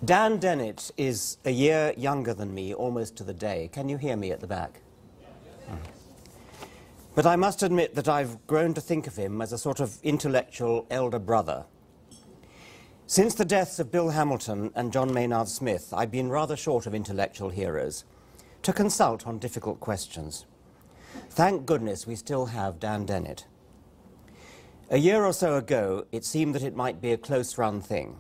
Dan Dennett is a year younger than me, almost to the day. Can you hear me at the back? But I must admit that I've grown to think of him as a sort of intellectual elder brother. Since the deaths of Bill Hamilton and John Maynard Smith, I've been rather short of intellectual heroes to consult on difficult questions. Thank goodness we still have Dan Dennett. A year or so ago, it seemed that it might be a close-run thing.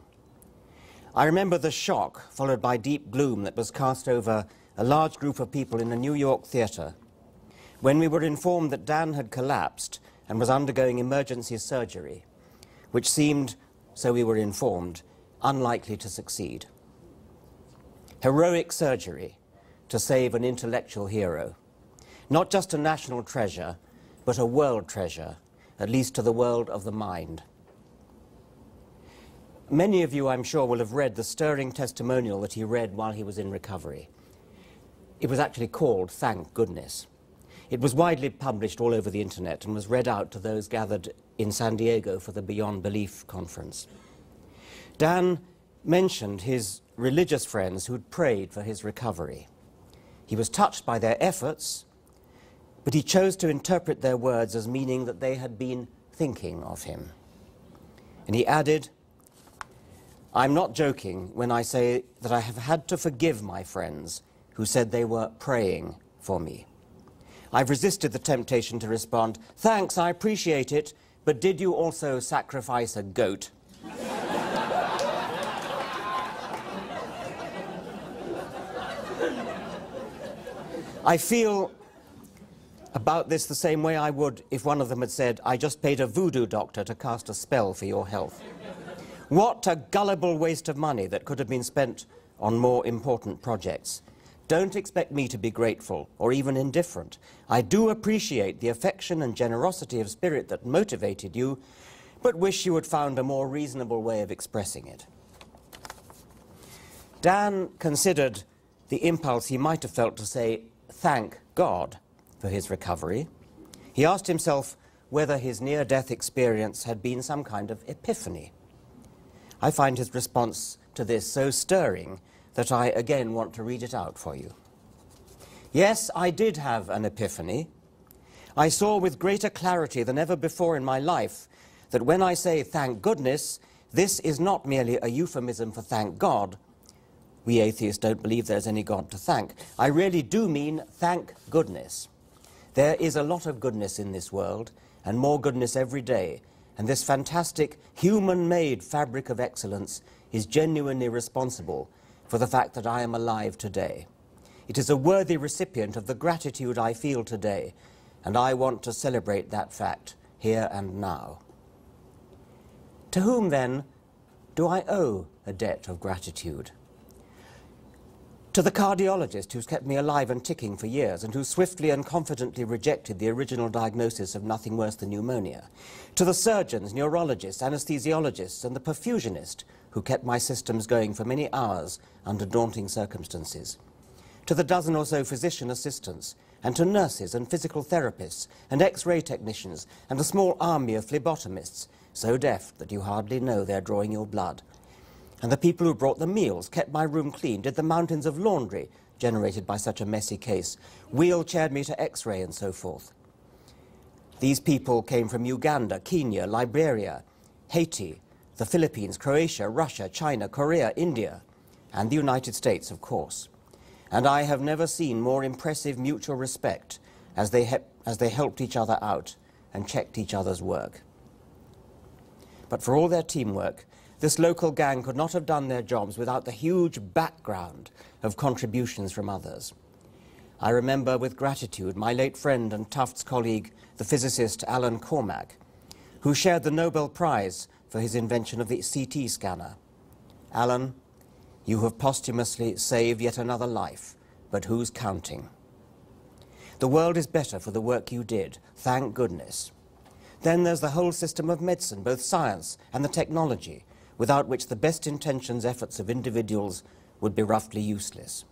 I remember the shock, followed by deep gloom, that was cast over a large group of people in a New York theatre when we were informed that Dan had collapsed and was undergoing emergency surgery, which seemed, so we were informed, unlikely to succeed. Heroic surgery to save an intellectual hero, not just a national treasure, but a world treasure, at least to the world of the mind. Many of you, I'm sure, will have read the stirring testimonial that he read while he was in recovery. It was actually called Thank Goodness. It was widely published all over the internet and was read out to those gathered in San Diego for the Beyond Belief conference. Dan mentioned his religious friends who'd prayed for his recovery. He was touched by their efforts, but he chose to interpret their words as meaning that they had been thinking of him. And he added, "I'm not joking when I say that I have had to forgive my friends who said they were praying for me. I've resisted the temptation to respond, 'Thanks, I appreciate it, but did you also sacrifice a goat?' I feel about this the same way I would if one of them had said, 'I just paid a voodoo doctor to cast a spell for your health.' What a gullible waste of money that could have been spent on more important projects. Don't expect me to be grateful or even indifferent. I do appreciate the affection and generosity of spirit that motivated you, but wish you had found a more reasonable way of expressing it." Dan considered the impulse he might have felt to say, "Thank God," for his recovery. He asked himself whether his near-death experience had been some kind of epiphany. I find his response to this so stirring that I again want to read it out for you. "Yes, I did have an epiphany. I saw with greater clarity than ever before in my life that when I say thank goodness, this is not merely a euphemism for thank God. We atheists don't believe there's any God to thank. I really do mean thank goodness. There is a lot of goodness in this world, and more goodness every day, and this fantastic human-made fabric of excellence is genuinely responsible for the fact that I am alive today. It is a worthy recipient of the gratitude I feel today, and I want to celebrate that fact here and now." To whom, then, do I owe a debt of gratitude? To the cardiologist who's kept me alive and ticking for years and who swiftly and confidently rejected the original diagnosis of nothing worse than pneumonia. To the surgeons, neurologists, anesthesiologists and the perfusionist who kept my systems going for many hours under daunting circumstances. To the dozen or so physician assistants and to nurses and physical therapists and X-ray technicians and a small army of phlebotomists, so deaf that you hardly know they're drawing your blood. And the people who brought the meals, kept my room clean, did the mountains of laundry generated by such a messy case, wheelchaired me to X-ray and so forth. These people came from Uganda, Kenya, Liberia, Haiti, the Philippines, Croatia, Russia, China, Korea, India, and the United States, of course. And I have never seen more impressive mutual respect as they helped each other out and checked each other's work. But for all their teamwork, this local gang could not have done their jobs without the huge background of contributions from others. I remember with gratitude my late friend and Tufts colleague, the physicist Alan Cormack, who shared the Nobel Prize for his invention of the CT scanner. Alan, you have posthumously saved yet another life, but who's counting? The world is better for the work you did, thank goodness. Then there's the whole system of medicine, both science and the technology, without which the best intentions efforts of individuals would be roughly useless.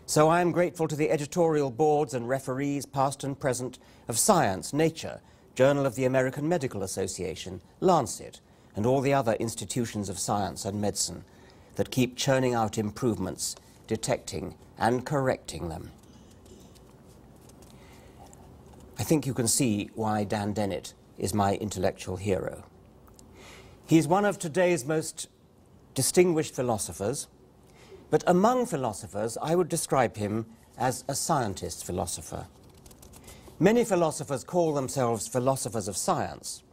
So I am grateful to the editorial boards and referees, past and present, of Science, Nature, Journal of the American Medical Association, Lancet, and all the other institutions of science and medicine. that keep churning out improvements, detecting and correcting them. I think you can see why Dan Dennett is my intellectual hero. He is one of today's most distinguished philosophers, but among philosophers, I would describe him as a scientist philosopher. Many philosophers call themselves philosophers of science,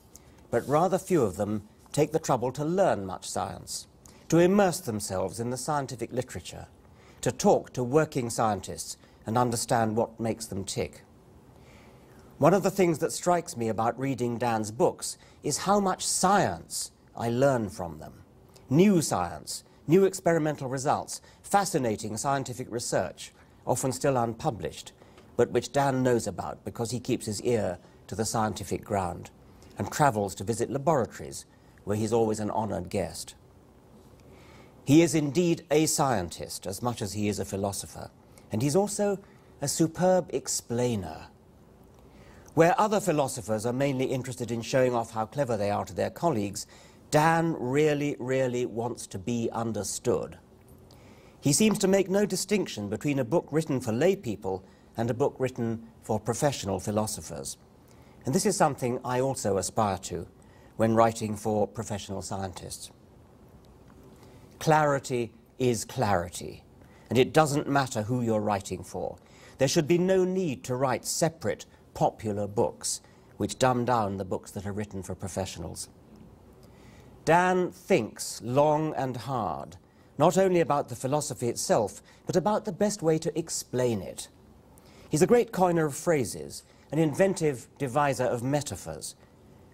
but rather few of them take the trouble to learn much science, to immerse themselves in the scientific literature, to talk to working scientists and understand what makes them tick. One of the things that strikes me about reading Dan's books is how much science I learn from them. New science, new experimental results, fascinating scientific research, often still unpublished, but which Dan knows about because he keeps his ear to the scientific ground and travels to visit laboratories where he's always an honored guest. He is indeed a scientist as much as he is a philosopher, and he's also a superb explainer. Where other philosophers are mainly interested in showing off how clever they are to their colleagues, Dan really, really wants to be understood. He seems to make no distinction between a book written for lay people and a book written for professional philosophers. And this is something I also aspire to when writing for professional scientists. Clarity is clarity, and it doesn't matter who you're writing for. There should be no need to write separate, popular books which dumb down the books that are written for professionals. Dan thinks long and hard, not only about the philosophy itself, but about the best way to explain it. He's a great coiner of phrases, an inventive deviser of metaphors,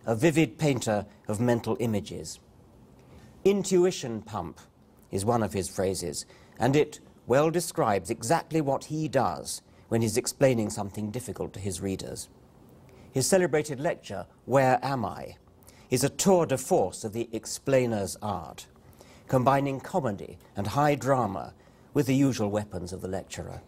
a vivid painter of mental images. Intuition pump is one of his phrases, and it well describes exactly what he does when he's explaining something difficult to his readers. His celebrated lecture, Where Am I?, is a tour de force of the explainer's art, combining comedy and high drama with the usual weapons of the lecturer.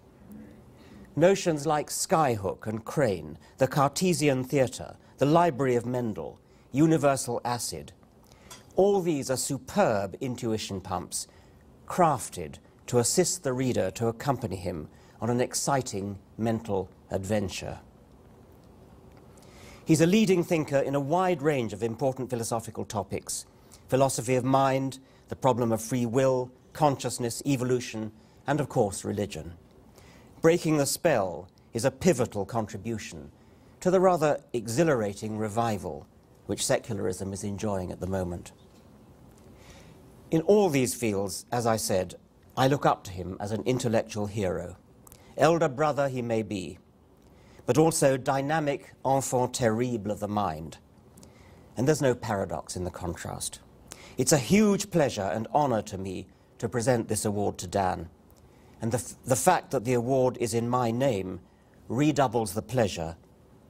Notions like skyhook and crane, the Cartesian theatre, the library of Mendel, universal acid, all these are superb intuition pumps, crafted to assist the reader to accompany him on an exciting mental adventure. He's a leading thinker in a wide range of important philosophical topics: philosophy of mind, the problem of free will, consciousness, evolution, and of course religion. Breaking the Spell is a pivotal contribution to the rather exhilarating revival which secularism is enjoying at the moment. In all these fields, as I said, I look up to him as an intellectual hero. Elder brother he may be, but also dynamic enfant terrible of the mind. And there's no paradox in the contrast. It's a huge pleasure and honor to me to present this award to Dan. And the fact that the award is in my name redoubles the pleasure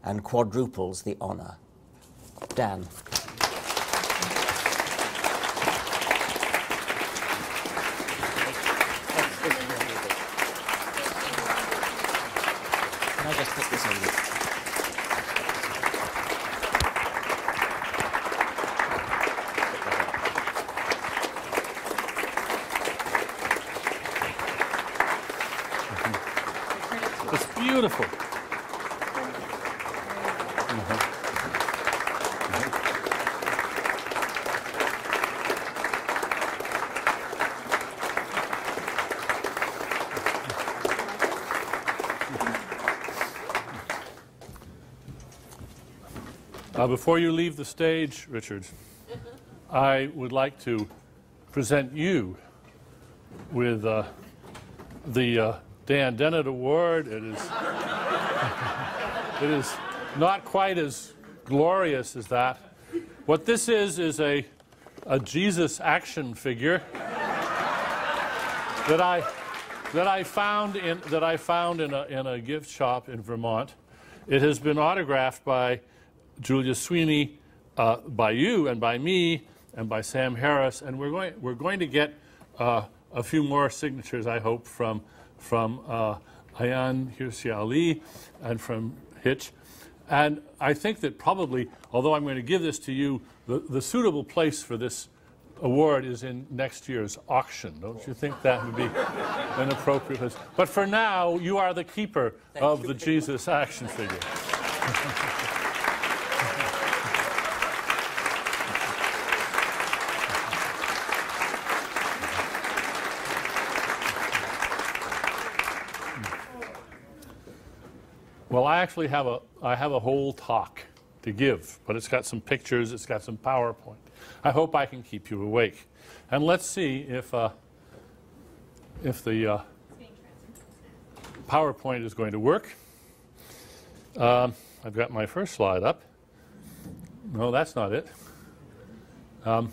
and quadruples the honor. Dan. Can I just put this on you? It's beautiful. Before you leave the stage, Richard, I would like to present you with the Dan Dennett Award. It is not quite as glorious as that. What this is a Jesus action figure that I found in a gift shop in Vermont. It has been autographed by Julia Sweeney, by you and by me and by Sam Harris, and we're going to get a few more signatures, I hope, from Ayan Hirsi-Ali and from Hitch. And I think that probably, although I'm going to give this to you, the suitable place for this award is in next year's auction. Don't you think that would be an appropriate list? But for now, you are the keeper of the Jesus action figure. Well, I actually have a whole talk to give, but it's got some pictures, it's got some PowerPoint. I hope I can keep you awake. And let's see if the PowerPoint is going to work. I've got my first slide up. No, that's not it. How do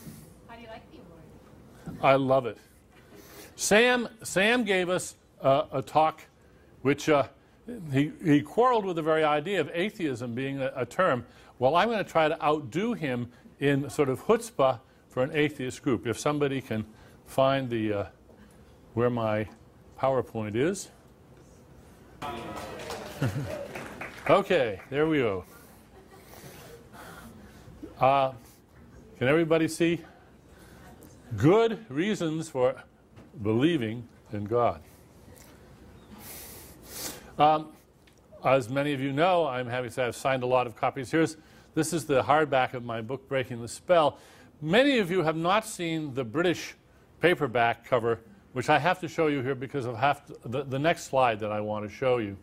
you like the award? I love it. Sam gave us a talk which he quarreled with the very idea of atheism being a term. Well, I'm going to try to outdo him in sort of chutzpah for an atheist group. If somebody can find the where my PowerPoint is. Okay, there we go. Can everybody see? Good reasons for believing in God. As many of you know, I'm happy to say I've signed a lot of copies. This is the hardback of my book, Breaking the Spell. Many of you have not seen the British paperback cover, which I have to show you here because of the next slide that I want to show you,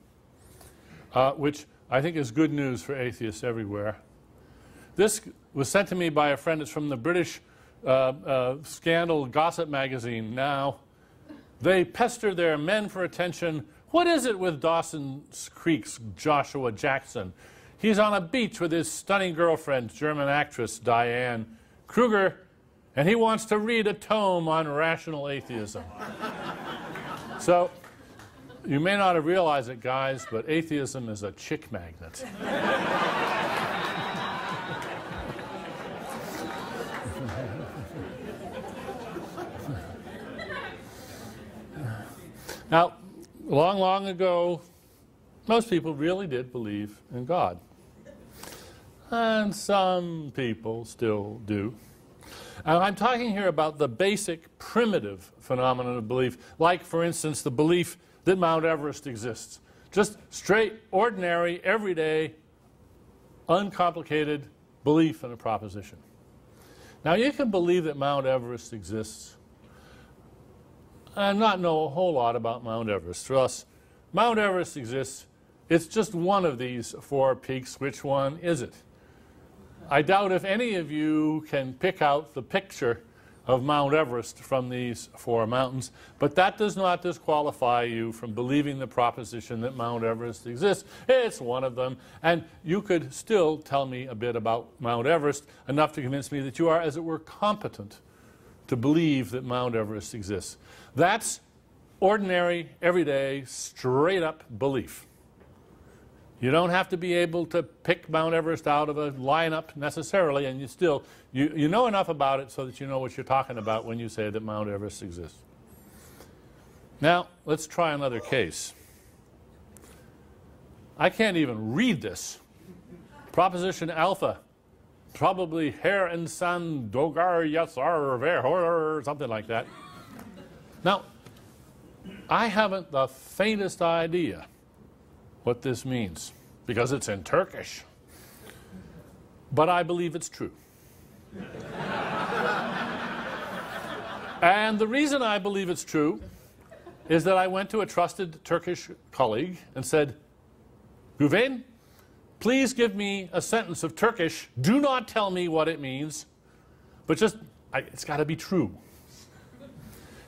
which I think is good news for atheists everywhere. This was sent to me by a friend. It's from the British scandal gossip magazine Now. They pester their men for attention. What is it with Dawson's Creek's Joshua Jackson? He's on a beach with his stunning girlfriend, German actress Diane Kruger, and he wants to read a tome on rational atheism. So, you may not have realized it, guys, but atheism is a chick magnet. Now, long, long ago, most people really did believe in God. And some people still do. And I'm talking here about the basic, primitive phenomenon of belief, like, for instance, the belief that Mount Everest exists. Just straight, ordinary, everyday, uncomplicated belief in a proposition. Now, you can believe that Mount Everest exists and not know a whole lot about Mount Everest. For us, Mount Everest exists. It's just one of these four peaks. Which one is it? I doubt if any of you can pick out the picture of Mount Everest from these four mountains, but that does not disqualify you from believing the proposition that Mount Everest exists. It's one of them, and you could still tell me a bit about Mount Everest, enough to convince me that you are, as it were, competent to believe that Mount Everest exists. That's ordinary, everyday, straight-up belief. You don't have to be able to pick Mount Everest out of a lineup necessarily, and you know enough about it so that you know what you're talking about when you say that Mount Everest exists. Now, let's try another case. I can't even read this. Proposition alpha. Probably Herr and San Dogar Yatsar Verhor, something like that. Now, I haven't the faintest idea what this means, because it's in Turkish. But I believe it's true. And the reason I believe it's true is that I went to a trusted Turkish colleague and said, Güven, please give me a sentence of Turkish. Do not tell me what it means, but just, it's got to be true.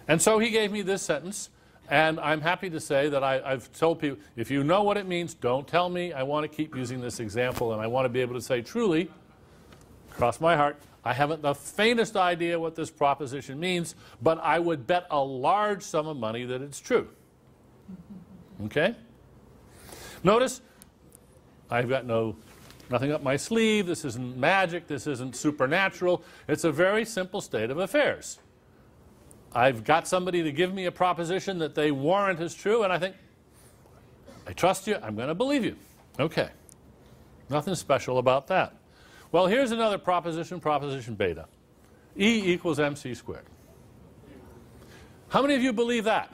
And so he gave me this sentence. And I'm happy to say that I've told people, if you know what it means, don't tell me. I want to keep using this example, and I want to be able to say truly, cross my heart, I haven't the faintest idea what this proposition means, but I would bet a large sum of money that it's true. Okay? Notice, I've got nothing up my sleeve. This isn't magic. This isn't supernatural. It's a very simple state of affairs. I've got somebody to give me a proposition that they warrant as true, and I think, I trust you, I'm going to believe you. Okay. Nothing special about that. Well, here's another proposition, proposition beta. E equals mc squared. How many of you believe that?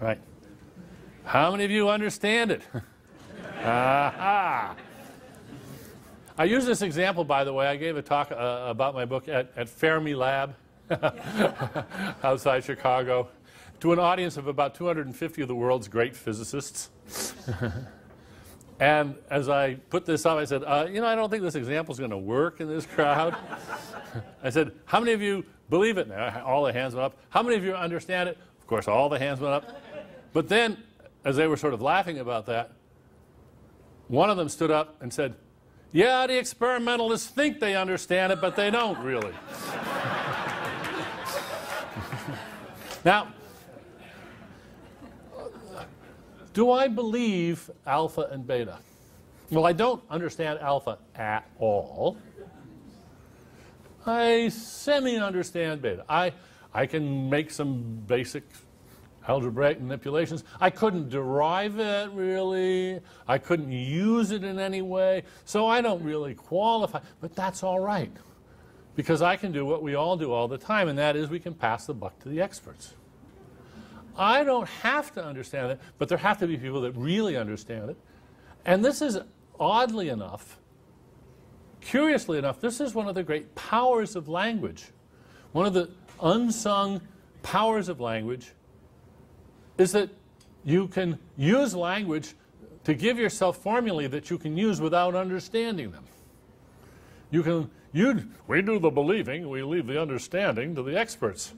Right. How many of you understand it? Aha! I use this example, by the way. I gave a talk about my book at Fermi Lab outside Chicago to an audience of about 250 of the world's great physicists. And as I put this up, I said, you know, I don't think this example is going to work in this crowd. I said, how many of you believe it? And all the hands went up. How many of you understand it? Of course, all the hands went up. But then, as they were sort of laughing about that, one of them stood up and said, yeah, the experimentalists think they understand it, but they don't really. Now, do I believe alpha and beta? Well, I don't understand alpha at all. I semi-understand beta. I can make some basic algebraic manipulations. I couldn't derive it, really. I couldn't use it in any way. So I don't really qualify. But that's all right. Because I can do what we all do all the time, and that is we can pass the buck to the experts. I don't have to understand it, but there have to be people that really understand it. And this is, oddly enough, curiously enough, this is one of the great powers of language. One of the unsung powers of language is that you can use language to give yourself formulae that you can use without understanding them. We do the believing, we leave the understanding to the experts.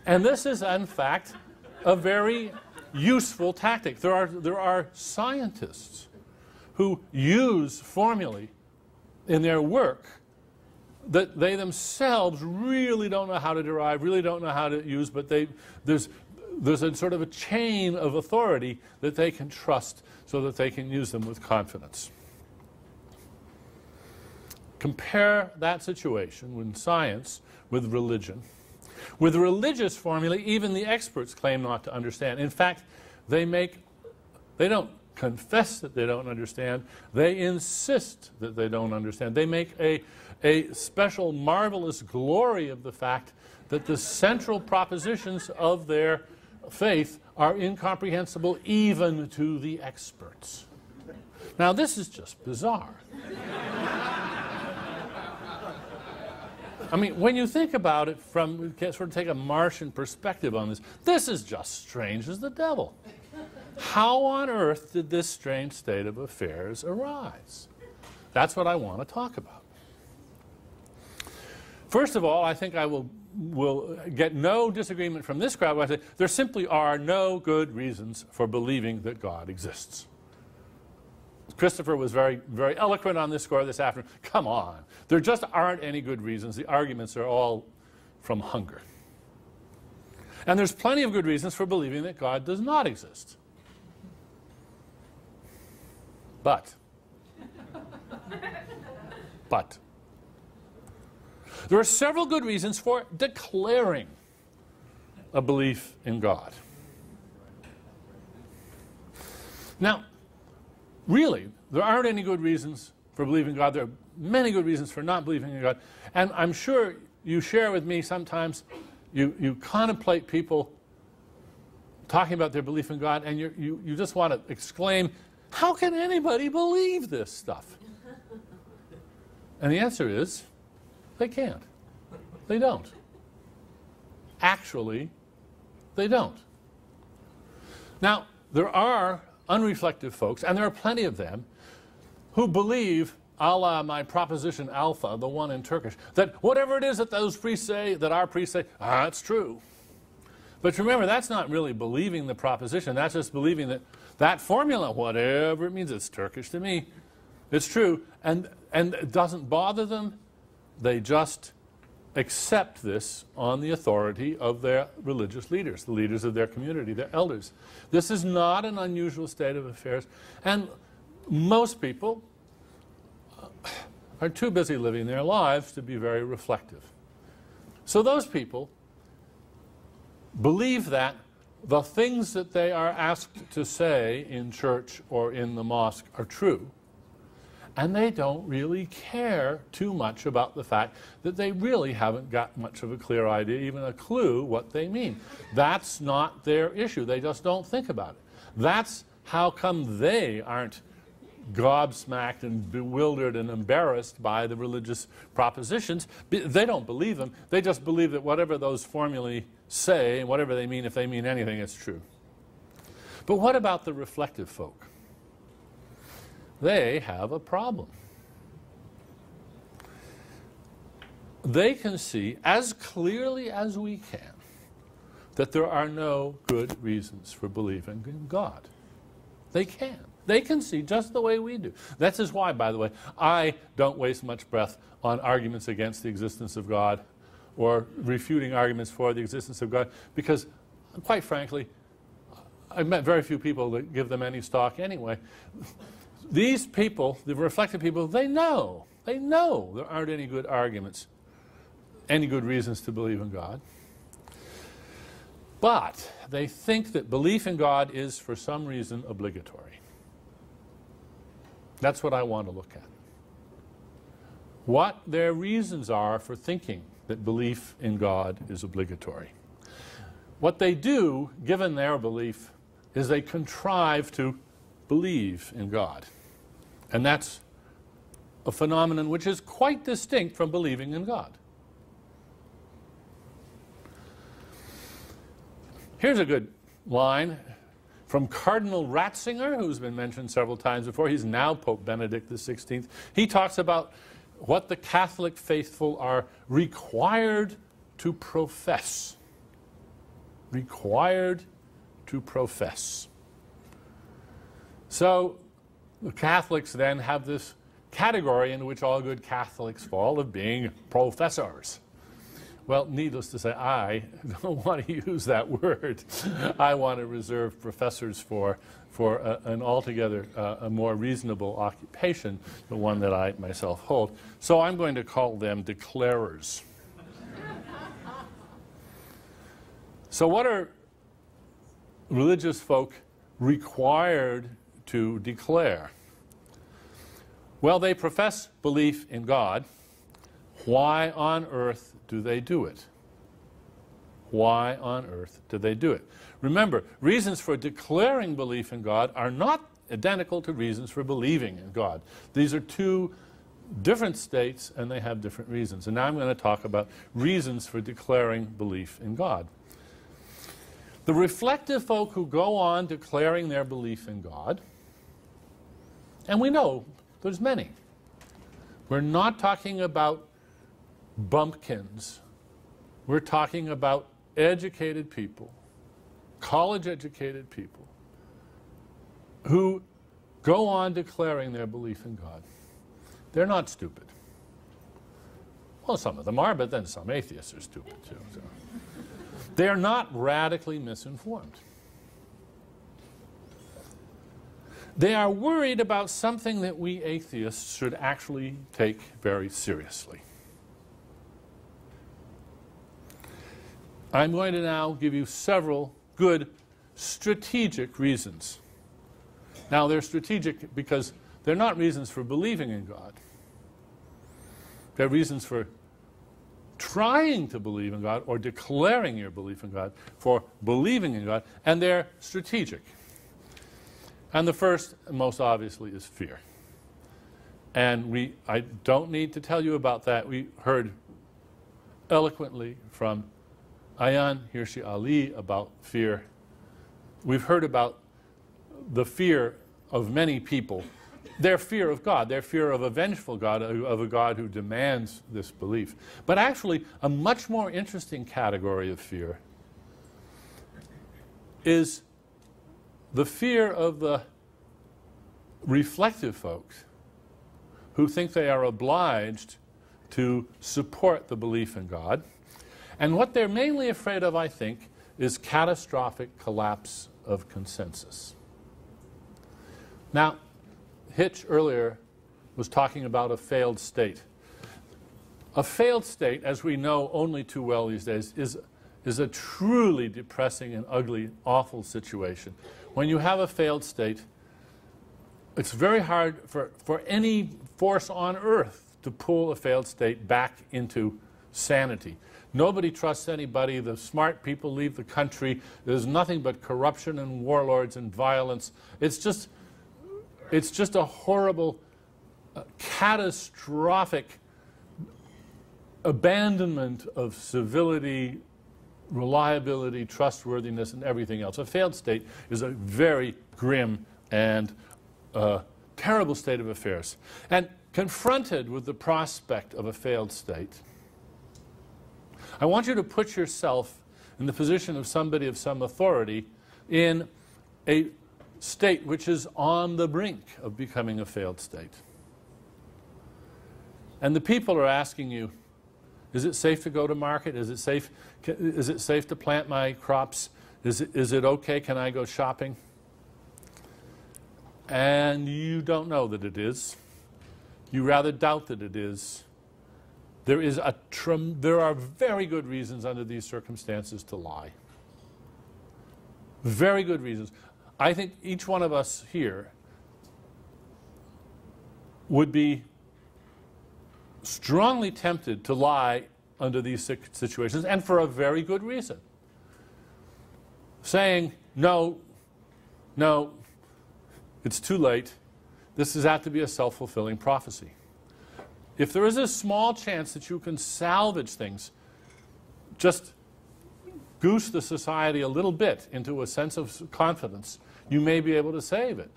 And this is, in fact, a very useful tactic. There are scientists who use formulae in their work that they themselves really don't know how to derive, really don't know how to use, but there's a sort of a chain of authority that they can trust so that they can use them with confidence. Compare that situation with science with religion. With religious formulae, even the experts claim not to understand. In fact, they don't confess that they don't understand. They insist that they don't understand. They make a special marvelous glory of the fact that the central propositions of their faith are incomprehensible even to the experts. Now, this is just bizarre. I mean, when you think about it from, sort of take a Martian perspective on this, this is just strange as the devil. How on earth did this strange state of affairs arise? That's what I want to talk about. First of all, I think I will get no disagreement from this crowd when I say there simply are no good reasons for believing that God exists. Christopher was very, very eloquent on this score this afternoon. Come on. There just aren't any good reasons. The arguments are all from hunger. And there's plenty of good reasons for believing that God does not exist. But there are several good reasons for declaring a belief in God. Now, really, there aren't any good reasons for believing in God. There are many good reasons for not believing in God. And I'm sure you share with me sometimes, you contemplate people talking about their belief in God, and you just want to exclaim, how can anybody believe this stuff? And the answer is, they can't. They don't. Actually, they don't. Now, there are unreflective folks, and there are plenty of them, who believe, a la my proposition alpha, the one in Turkish, that whatever it is that those priests say, that our priests say, it's true. But remember, that's not really believing the proposition. That's just believing that that formula, whatever it means, it's Turkish to me, it's true. And it doesn't bother them. They just accept this on the authority of their religious leaders, the leaders of their community, their elders. This is not an unusual state of affairs. And most people are too busy living their lives to be very reflective. So those people believe that the things that they are asked to say in church or in the mosque are true, And they don't really care too much about the fact that they really haven't got much of a clear idea, even a clue what they mean. That's not their issue. They just don't think about it. That's how come they aren't gobsmacked and bewildered and embarrassed by the religious propositions. They don't believe them. They just believe that whatever those formulae say, and whatever they mean, if they mean anything, it's true. But what about the reflective folk? They have a problem. They can see as clearly as we can that there are no good reasons for believing in God. They can. They can see just the way we do. That is why, by the way, I don't waste much breath on arguments against the existence of God or refuting arguments for the existence of God, because, quite frankly, I've met very few people that give them any stock anyway. These people, the reflective people, they know there aren't any good arguments, any good reasons to believe in God. But they think that belief in God is, for some reason, obligatory. That's what I want to look at. What their reasons are for thinking that belief in God is obligatory. What they do, given their belief, is they contrive to believe in God. And that's a phenomenon which is quite distinct from believing in God. Here's a good line from Cardinal Ratzinger, who's been mentioned several times before. He's now Pope Benedict XVI. He talks about what the Catholic faithful are required to profess. Required to profess. So the Catholics then have this category into which all good Catholics fall of being professors. Well, needless to say, I don't want to use that word. I want to reserve professors for an altogether a more reasonable occupation, the one that I myself hold. So I'm going to call them declarers. So what are religious folk required to declare? Well, they profess belief in God. Why on earth do they do it? Why on earth do they do it? Remember, reasons for declaring belief in God are not identical to reasons for believing in God. These are two different states, and they have different reasons. And now I'm going to talk about reasons for declaring belief in God. The reflective folk who go on declaring their belief in God, and we know there's many. We're not talking about bumpkins. We're talking about educated people, college-educated people, who go on declaring their belief in God. They're not stupid. Well, some of them are, but then some atheists are stupid too. So. They're not radically misinformed. They are worried about something that we atheists should actually take very seriously. I'm going to now give you several good strategic reasons. Now, they're strategic because they're not reasons for believing in God. They're reasons for trying to believe in God or declaring your belief in God, for believing in God, and they're strategic. And the first, most obviously, is fear. And I don't need to tell you about that. We heard eloquently from Ayaan Hirsi Ali about fear. We've heard about the fear of many people, their fear of God, their fear of a vengeful God, of a God who demands this belief. But actually, a much more interesting category of fear is the fear of the reflective folks who think they are obliged to support the belief in God. And what they're mainly afraid of, I think, is catastrophic collapse of consensus. Now, Hitch earlier was talking about a failed state. A failed state, as we know only too well these days, is a truly depressing and ugly, awful situation. When you have a failed state, it's very hard for any force on earth to pull a failed state back into sanity. Nobody trusts anybody. The smart people leave the country. There's nothing but corruption and warlords and violence. It's just a horrible, catastrophic abandonment of civility, reliability, trustworthiness, and everything else. A failed state is a very grim and terrible state of affairs. And confronted with the prospect of a failed state, I want you to put yourself in the position of somebody of some authority in a state which is on the brink of becoming a failed state. And the people are asking you, is it safe to go to market? Is it safe to plant my crops? Is it okay? Can I go shopping? And you don't know that it is. You rather doubt that it is. There are very good reasons under these circumstances to lie. Very good reasons. I think each one of us here would be strongly tempted to lie under these situations, and for a very good reason. Saying, no, it's too late. This has had to be a self-fulfilling prophecy. If there is a small chance that you can salvage things, just goose the society a little bit into a sense of confidence, you may be able to save it.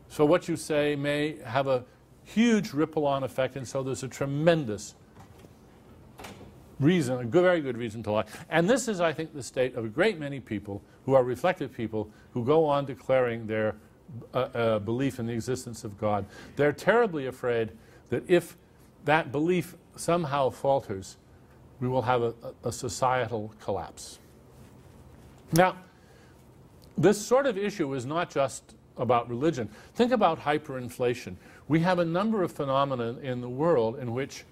So what you say may have a huge ripple-on effect, and so there's a tremendous reason, a very good reason to lie. And this is, I think, the state of a great many people who are reflective people who go on declaring their belief in the existence of God. They're terribly afraid that if that belief somehow falters, we will have a societal collapse. Now, this sort of issue is not just about religion. Think about hyperinflation. We have a number of phenomena in the world in which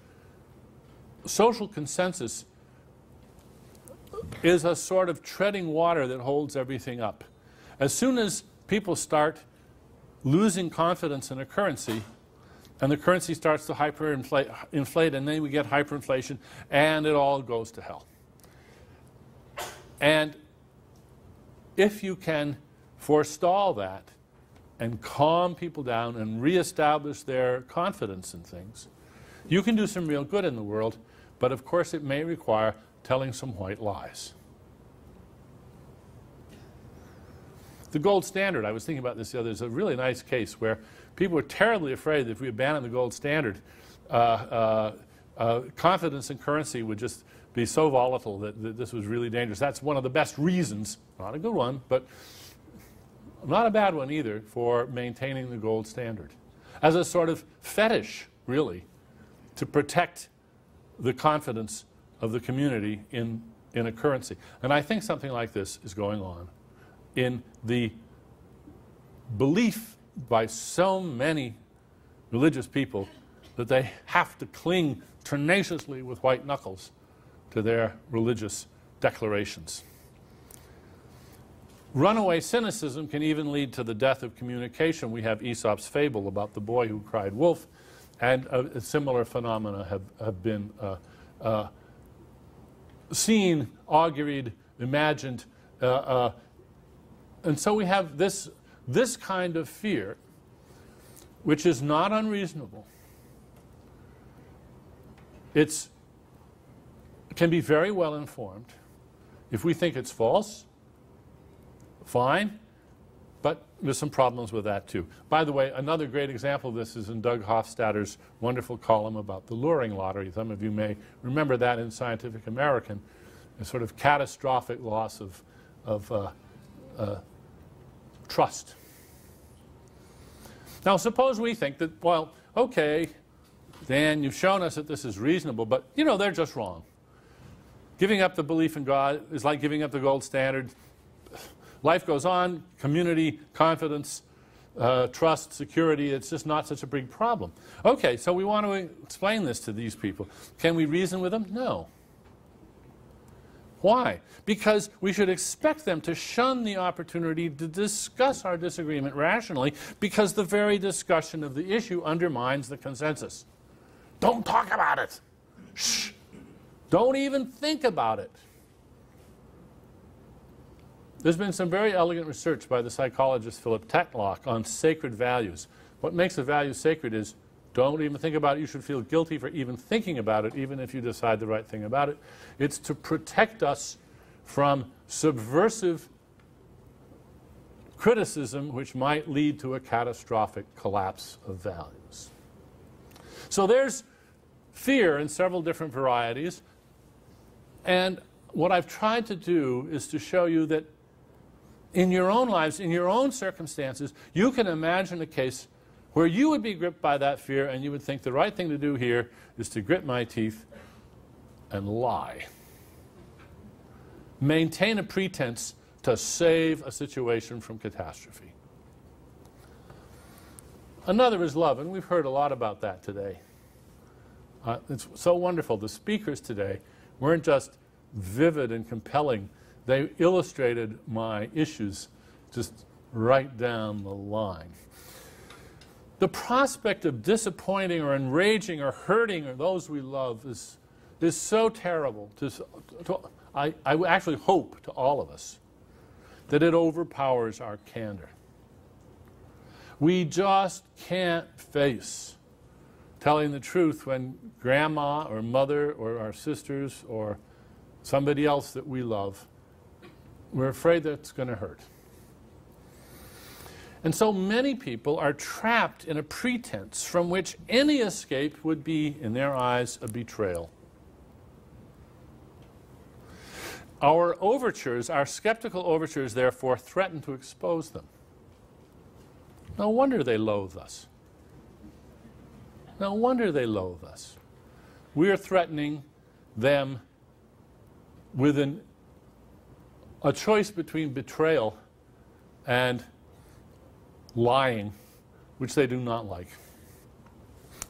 social consensus is a sort of treading water that holds everything up. As soon as people start losing confidence in a currency, and the currency starts to hyperinflate, and then we get hyperinflation, and it all goes to hell. And if you can forestall that and calm people down and reestablish their confidence in things, you can do some real good in the world, but of course it may require telling some white lies. The gold standard, I was thinking about this the other day, there's a really nice case where people were terribly afraid that if we abandoned the gold standard, confidence in currency would just be so volatile that this was really dangerous. That's one of the best reasons, not a good one, but not a bad one either, for maintaining the gold standard. As a sort of fetish, really, to protect the confidence of the community in a currency. And I think something like this is going on in the belief by so many religious people that they have to cling tenaciously with white knuckles to their religious declarations. Runaway cynicism can even lead to the death of communication. We have Aesop's fable about the boy who cried wolf, and similar phenomena have been seen, auguried, imagined, and so we have this kind of fear, which is not unreasonable. It can be very well informed. If we think it's false, fine, but there's some problems with that too. By the way, another great example of this is in Doug Hofstadter's wonderful column about the luring lottery. Some of you may remember that in Scientific American, a sort of catastrophic loss of trust. Now suppose we think that, well, okay, Dan, you've shown us that this is reasonable, but you know, they're just wrong. Giving up the belief in God is like giving up the gold standard. Life goes on, community, confidence, trust, security, it's just not such a big problem. Okay, so we want to explain this to these people. Can we reason with them? No. Why? Because we should expect them to shun the opportunity to discuss our disagreement rationally, because the very discussion of the issue undermines the consensus. Don't talk about it. Shh. Don't even think about it. There's been some very elegant research by the psychologist Philip Tetlock on sacred values. What makes a value sacred is don't even think about it. You should feel guilty for even thinking about it, even if you decide the right thing about it. It's to protect us from subversive criticism which might lead to a catastrophic collapse of values. So there's fear in several different varieties. And what I've tried to do is to show you that in your own lives, in your own circumstances, you can imagine a case where you would be gripped by that fear and you would think the right thing to do here is to grit my teeth and lie. Maintain a pretense to save a situation from catastrophe. Another is love, and we've heard a lot about that today. It's so wonderful. The speakers today weren't just vivid and compelling. They illustrated my issues just right down the line. The prospect of disappointing or enraging or hurting or those we love is so terrible. I actually hope to all of us that it overpowers our candor. We just can't face telling the truth when grandma or mother or our sisters or somebody else that we love, we're afraid that it's going to hurt. And so many people are trapped in a pretense from which any escape would be, in their eyes, a betrayal. Our overtures, our skeptical overtures, therefore, threaten to expose them. No wonder they loathe us. No wonder they loathe us. We are threatening them with a choice between betrayal and lying, which they do not like.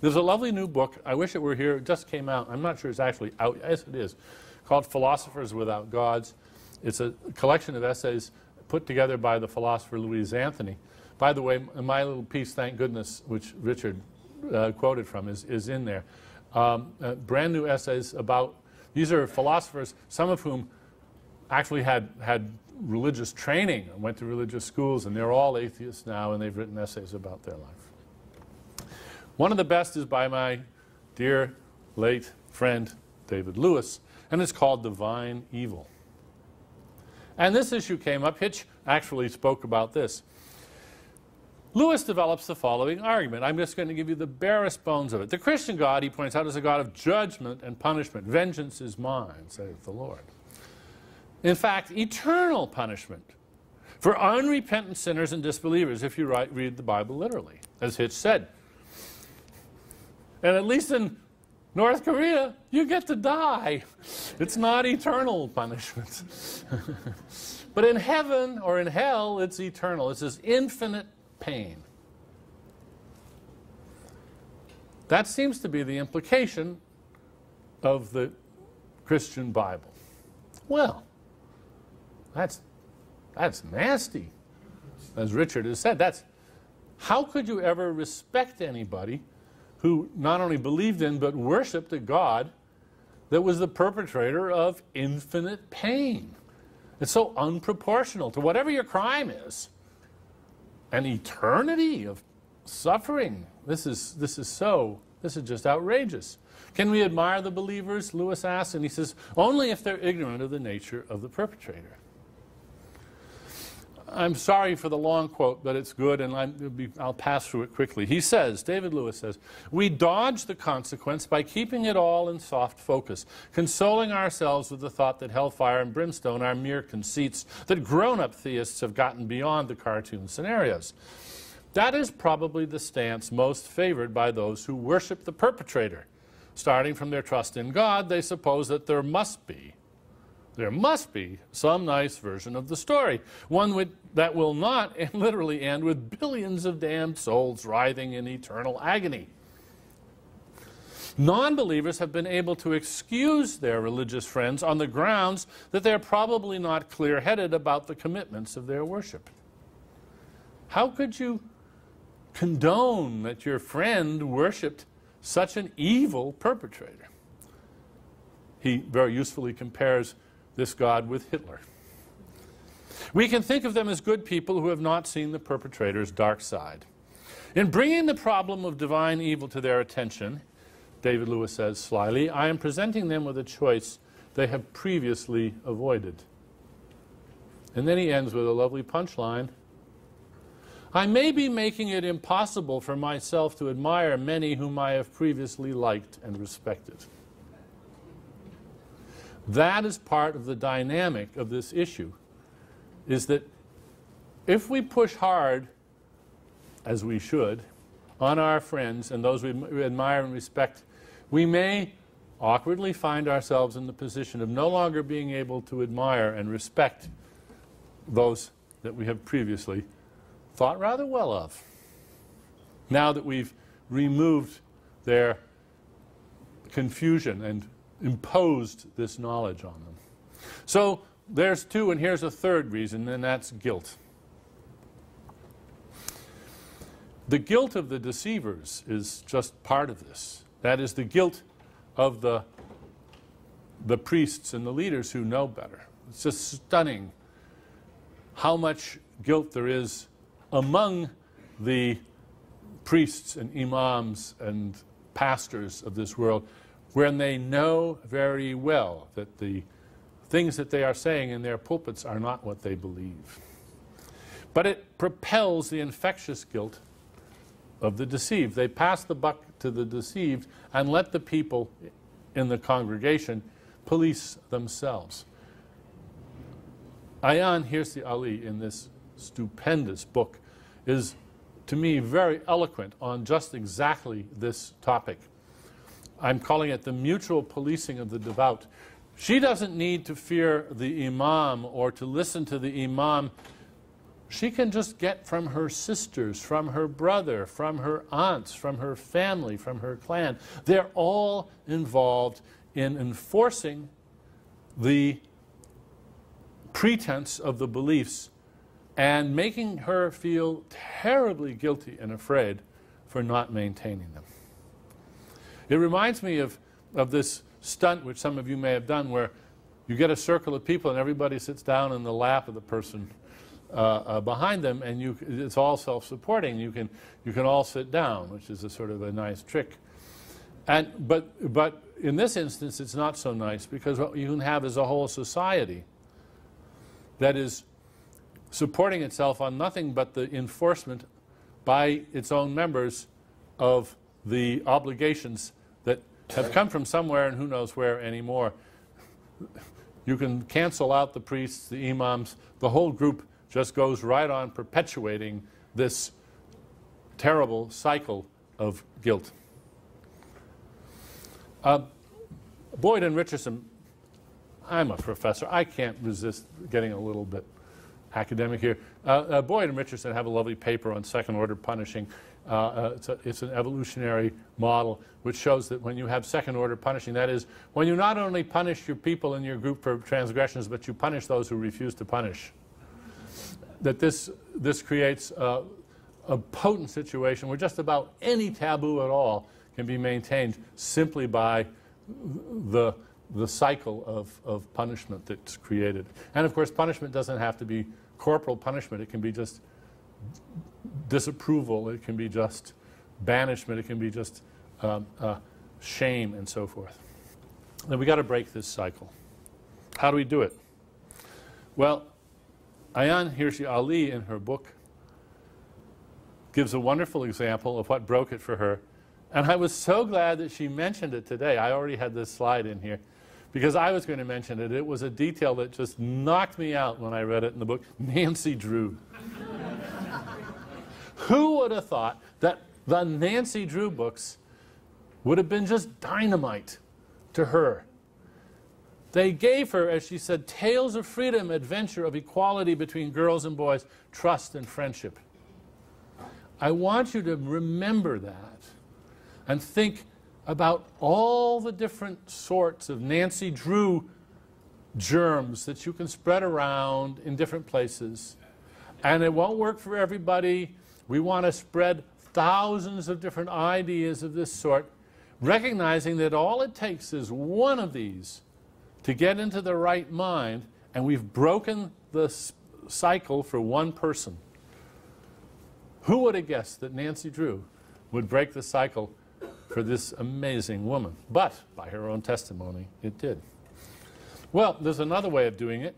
There's a lovely new book. I wish it were here. It just came out. I'm not sure it's actually out. Yes, it is. Called Philosophers Without Gods. It's a collection of essays put together by the philosopher Louise Anthony. By the way, my little piece, thank goodness, which Richard quoted from, is in there. Brand new essays about, these are philosophers, some of whom actually had religious training and went to religious schools, and they're all atheists now, and they've written essays about their life. One of the best is by my dear late friend David Lewis, and it's called Divine Evil. And this issue came up. Hitch actually spoke about this. Lewis develops the following argument. I'm just going to give you the barest bones of it. The Christian God, he points out, is a God of judgment and punishment. Vengeance is mine, saith the Lord. In fact, eternal punishment for unrepentant sinners and disbelievers, if you read the Bible literally, as Hitch said. And at least in North Korea, you get to die. It's not eternal punishment. But in heaven or in hell, it's eternal. It's this infinite pain. That seems to be the implication of the Christian Bible. Well, that's nasty, as Richard has said. How could you ever respect anybody who not only believed in but worshipped a God that was the perpetrator of infinite pain? It's so unproportional to whatever your crime is. An eternity of suffering. This is just outrageous. Can we admire the believers? Lewis asks, and he says, only if they're ignorant of the nature of the perpetrator. I'm sorry for the long quote, but it's good, and I'll pass through it quickly. He says, David Lewis says, we dodge the consequence by keeping it all in soft focus, consoling ourselves with the thought that hellfire and brimstone are mere conceits, that grown-up theists have gotten beyond the cartoon scenarios. That is probably the stance most favored by those who worship the perpetrator. Starting from their trust in God, they suppose that there must be some nice version of the story, one that will not literally end with billions of damned souls writhing in eternal agony. Non-believers have been able to excuse their religious friends on the grounds that they're probably not clear-headed about the commitments of their worship. How could you condone that your friend worshipped such an evil perpetrator? He very usefully compares this God with Hitler. We can think of them as good people who have not seen the perpetrator's dark side. In bringing the problem of divine evil to their attention, David Lewis says slyly, I am presenting them with a choice they have previously avoided. And then he ends with a lovely punchline. I may be making it impossible for myself to admire many whom I have previously liked and respected. That is part of the dynamic of this issue, is that if we push hard, as we should, on our friends and those we admire and respect, we may awkwardly find ourselves in the position of no longer being able to admire and respect those that we have previously thought rather well of, now that we've removed their confusion and imposed this knowledge on them. So there's two, and here's a third reason, and that's guilt. The guilt of the deceivers is just part of this. That is the guilt of the priests and the leaders who know better. It's just stunning how much guilt there is among the priests and imams and pastors of this world, when they know very well that the things that they are saying in their pulpits are not what they believe. But it propels the infectious guilt of the deceived. They pass the buck to the deceived and let the people in the congregation police themselves. Ayaan Hirsi Ali, in this stupendous book, is, to me, very eloquent on just exactly this topic. I'm calling it the mutual policing of the devout. She doesn't need to fear the imam or to listen to the imam. She can just get from her sisters, from her brother, from her aunts, from her family, from her clan. They're all involved in enforcing the pretense of the beliefs and making her feel terribly guilty and afraid for not maintaining them. It reminds me of this stunt which some of you may have done, where you get a circle of people and everybody sits down in the lap of the person behind them, and it's all self-supporting. You can all sit down, which is a sort of a nice trick. But in this instance, it's not so nice, because what you can have is a whole society that is supporting itself on nothing but the enforcement by its own members of the obligations that have come from somewhere and who knows where anymore. You can cancel out the priests, the imams. The whole group just goes right on perpetuating this terrible cycle of guilt. Boyd and Richardson, I'm a professor. I can't resist getting a little bit academic here. Boyd and Richardson have a lovely paper on second-order punishing. It's an evolutionary model which shows that when you have second-order punishing, that is, when you not only punish your people in your group for transgressions, but you punish those who refuse to punish, that this creates a potent situation where just about any taboo at all can be maintained simply by the cycle of punishment that's created. And of course, punishment doesn't have to be corporal punishment. It can be just disapproval. It can be just banishment. It can be just shame and so forth. Then we got to break this cycle. How do we do it? Well, Ayaan Hirsi Ali, in her book, gives a wonderful example of what broke it for her. And I was so glad that she mentioned it today. I already had this slide in here, because I was going to mention it. It was a detail that just knocked me out when I read it in the book. Nancy Drew. Who would have thought that the Nancy Drew books would have been just dynamite to her? They gave her, as she said, tales of freedom, adventure, of equality between girls and boys, trust and friendship. I want you to remember that and think about all the different sorts of Nancy Drew germs that you can spread around in different places. And it won't work for everybody. We want to spread thousands of different ideas of this sort, recognizing that all it takes is one of these to get into the right mind, and we've broken the cycle for one person. Who would have guessed that Nancy Drew would break the cycle for this amazing woman? But, by her own testimony, it did. Well, there's another way of doing it.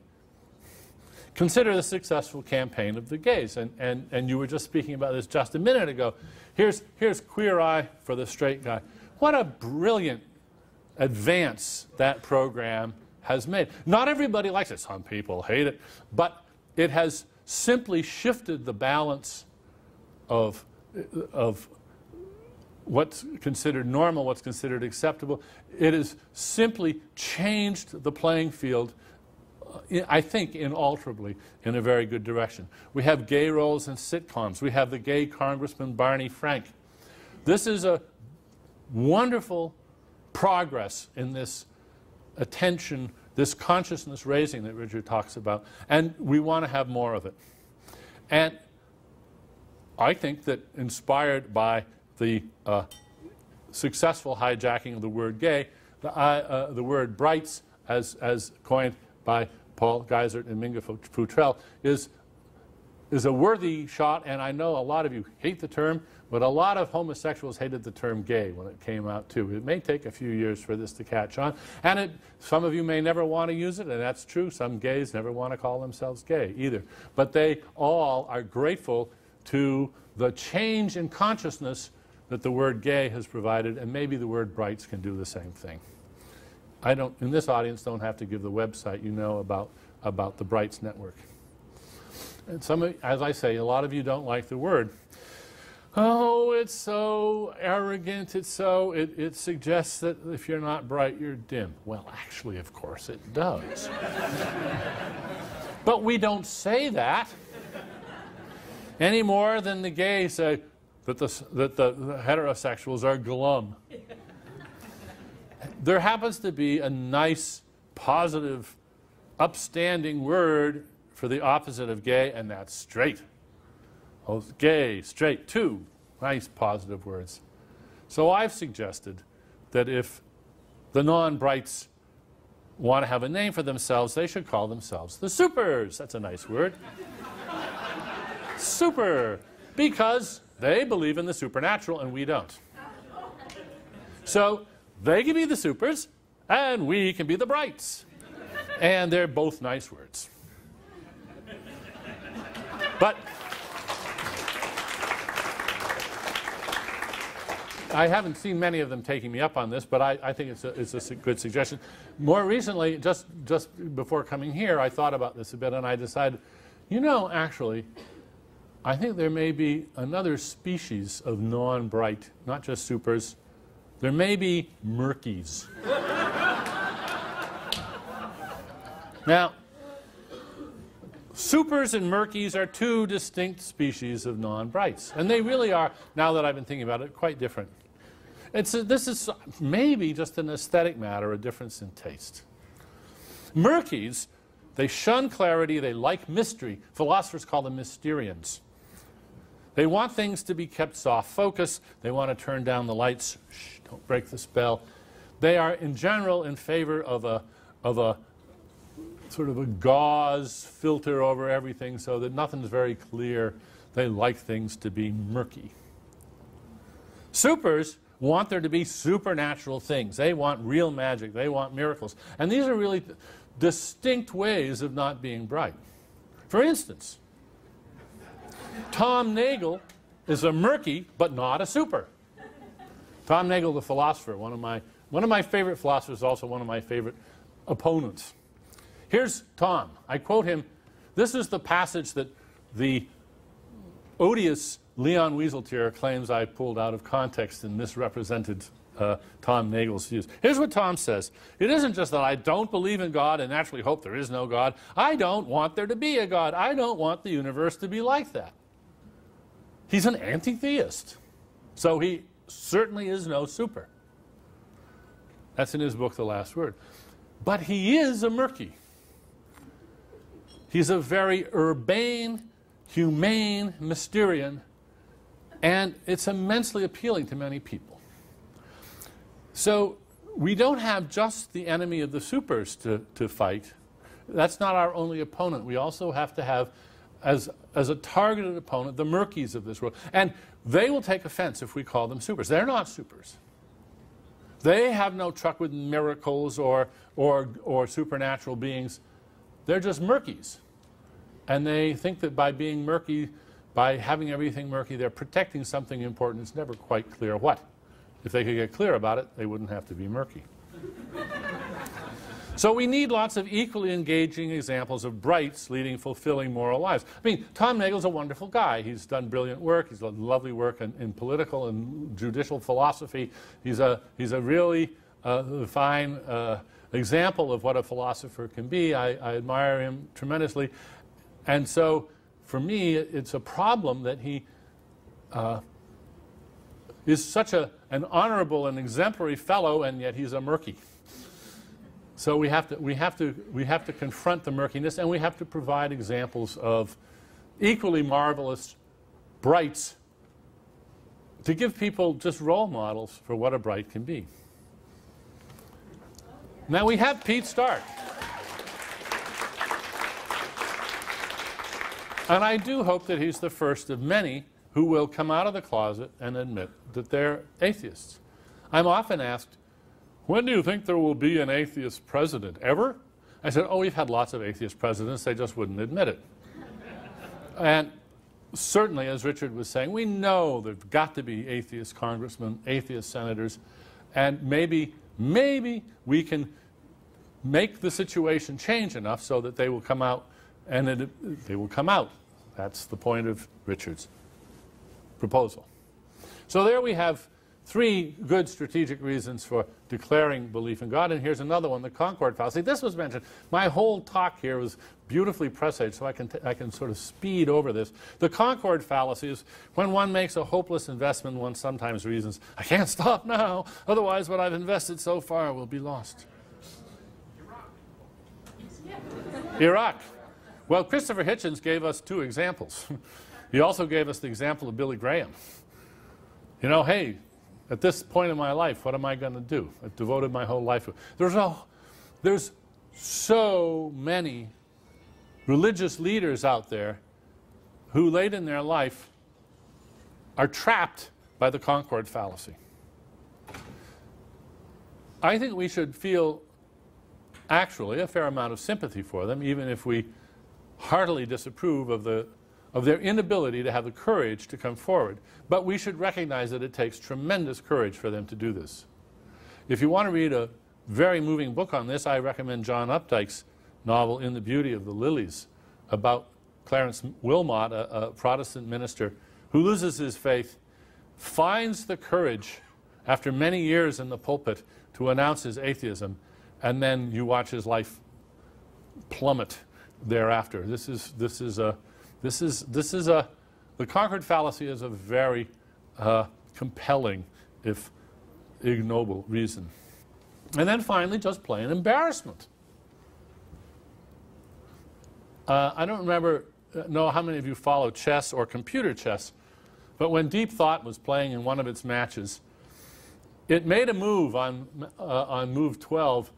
Consider the successful campaign of the gays. And you were just speaking about this just a minute ago. Here's Queer Eye for the Straight Guy. What a brilliant advance that program has made. Not everybody likes it. Some people hate it. But it has simply shifted the balance of what's considered normal, what's considered acceptable. It has simply changed the playing field, I think, inalterably, in a very good direction. We have gay roles in sitcoms. We have the gay Congressman Barney Frank. This is a wonderful progress in this attention, this consciousness raising that Richard talks about, and we want to have more of it. And I think that, inspired by the successful hijacking of the word gay, the word brights, as coined by Paul Geisert and Minga Futrell, is a worthy shot. And I know a lot of you hate the term, but a lot of homosexuals hated the term gay when it came out too. It may take a few years for this to catch on, and some of you may never want to use it, and that's true. Some gays never want to call themselves gay either. But they all are grateful to the change in consciousness that the word gay has provided, and maybe the word brights can do the same thing. I don't, in this audience, don't have to give the website, you know, about the Brights Network. And as I say, a lot of you don't like the word. Oh, it's so arrogant, it suggests that if you're not bright, you're dim. Well, actually, of course, it does. But we don't say that any more than the gays say that the heterosexuals are glum. There happens to be a nice, positive, upstanding word for the opposite of gay, and that's straight. Oh, gay, straight, two nice, positive words. So I've suggested that if the non-brights want to have a name for themselves, they should call themselves the supers. That's a nice word. Super, because they believe in the supernatural and we don't. So they can be the supers and we can be the brights. And they're both nice words. But I haven't seen many of them taking me up on this, but I think it's a good suggestion. More recently, just before coming here, I thought about this a bit and I decided, you know, actually, I think there may be another species of non-bright, not just supers. There may be murkies. Now, supers and murkies are two distinct species of non-brights. And they really are, now that I've been thinking about it, quite different. This is maybe just an aesthetic matter, a difference in taste. Murkies, they shun clarity, they like mystery. Philosophers call them Mysterians. They want things to be kept soft focus. They want to turn down the lights. Shh, don't break the spell. They are, in general, in favor of a sort of a gauze filter over everything so that nothing's very clear. They like things to be murky. Supers want there to be supernatural things. They want real magic. They want miracles. And these are really distinct ways of not being bright. For instance, Tom Nagel is a murky, but not a super. Tom Nagel, the philosopher, one of my favorite philosophers, also one of my favorite opponents. Here's Tom. I quote him. This is the passage that the odious Leon Wieseltier claims I pulled out of context and misrepresented Tom Nagel's views. Here's what Tom says. It isn't just that I don't believe in God and naturally hope there is no God. I don't want there to be a God. I don't want the universe to be like that. He's an anti-theist. So he certainly is no super. That's in his book, The Last Word. But he is a murky. He's a very urbane, humane Mysterian, and it's immensely appealing to many people. So we don't have just the enemy of the supers to fight. That's not our only opponent. We also have to have, as a targeted opponent, the murkies of this world. And they will take offense if we call them supers. They're not supers. They have no truck with miracles or supernatural beings. They're just murkies. And they think that by being murky, by having everything murky, they're protecting something important. It's never quite clear what. If they could get clear about it, they wouldn't have to be murky. So we need lots of equally engaging examples of brights leading fulfilling moral lives. I mean, Tom Nagel's a wonderful guy. He's done brilliant work. He's done lovely work in political and judicial philosophy. He's a really fine example of what a philosopher can be. I admire him tremendously. And so, for me, it's a problem that he is such an honorable and exemplary fellow, and yet he's a murky. So we have to confront the murkiness, and we have to provide examples of equally marvelous brights to give people just role models for what a bright can be. Now we have Pete Stark. And I do hope that he's the first of many who will come out of the closet and admit that they're atheists. I'm often asked, when do you think there will be an atheist president? Ever? I said, oh, we've had lots of atheist presidents. They just wouldn't admit it. And certainly, as Richard was saying, we know there's got to be atheist congressmen, atheist senators, and maybe we can make the situation change enough so that they will come out, and they will come out. That's the point of Richard's proposal. So there we have 3 good strategic reasons for declaring belief in God. And here's another one, the Concord fallacy. This was mentioned. My whole talk here was beautifully presaged, so I can sort of speed over this. The Concord fallacy is when one makes a hopeless investment, one sometimes reasons, I can't stop now, otherwise what I've invested so far will be lost. Iraq. Well, Christopher Hitchens gave us 2 examples. He also gave us the example of Billy Graham. You know, hey, at this point in my life, what am I going to do? I've devoted my whole life to it. There's so many religious leaders out there who late in their life are trapped by the Concord fallacy. I think we should feel actually a fair amount of sympathy for them, even if we heartily disapprove of their inability to have the courage to come forward. But we should recognize that it takes tremendous courage for them to do this. If you want to read a very moving book on this, I recommend John Updike's novel, In the Beauty of the Lilies, about Clarence Wilmot, a Protestant minister who loses his faith, finds the courage after many years in the pulpit to announce his atheism, and then you watch his life plummet thereafter. The Concord fallacy is a very compelling, if ignoble, reason. And then finally, just plain embarrassment. I don't know how many of you follow chess or computer chess, but when Deep Thought was playing in one of its matches, it made a move on move 12,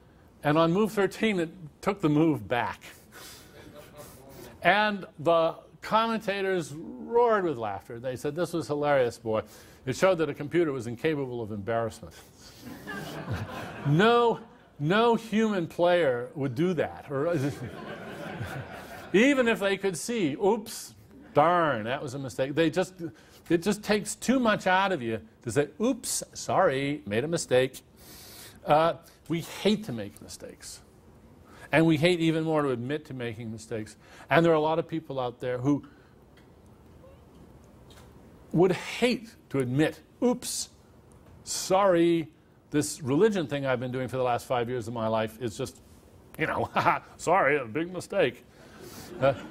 and on move 13 it took the move back. And the commentators roared with laughter. They said, this was hilarious, boy. It showed that a computer was incapable of embarrassment. No human player would do that. Even if they could see, oops, darn, that was a mistake. It just takes too much out of you to say, oops, sorry, made a mistake. We hate to make mistakes. And we hate even more to admit to making mistakes. And there are a lot of people out there who would hate to admit, oops, sorry, this religion thing I've been doing for the last 5 years of my life is just, you know, sorry, a big mistake.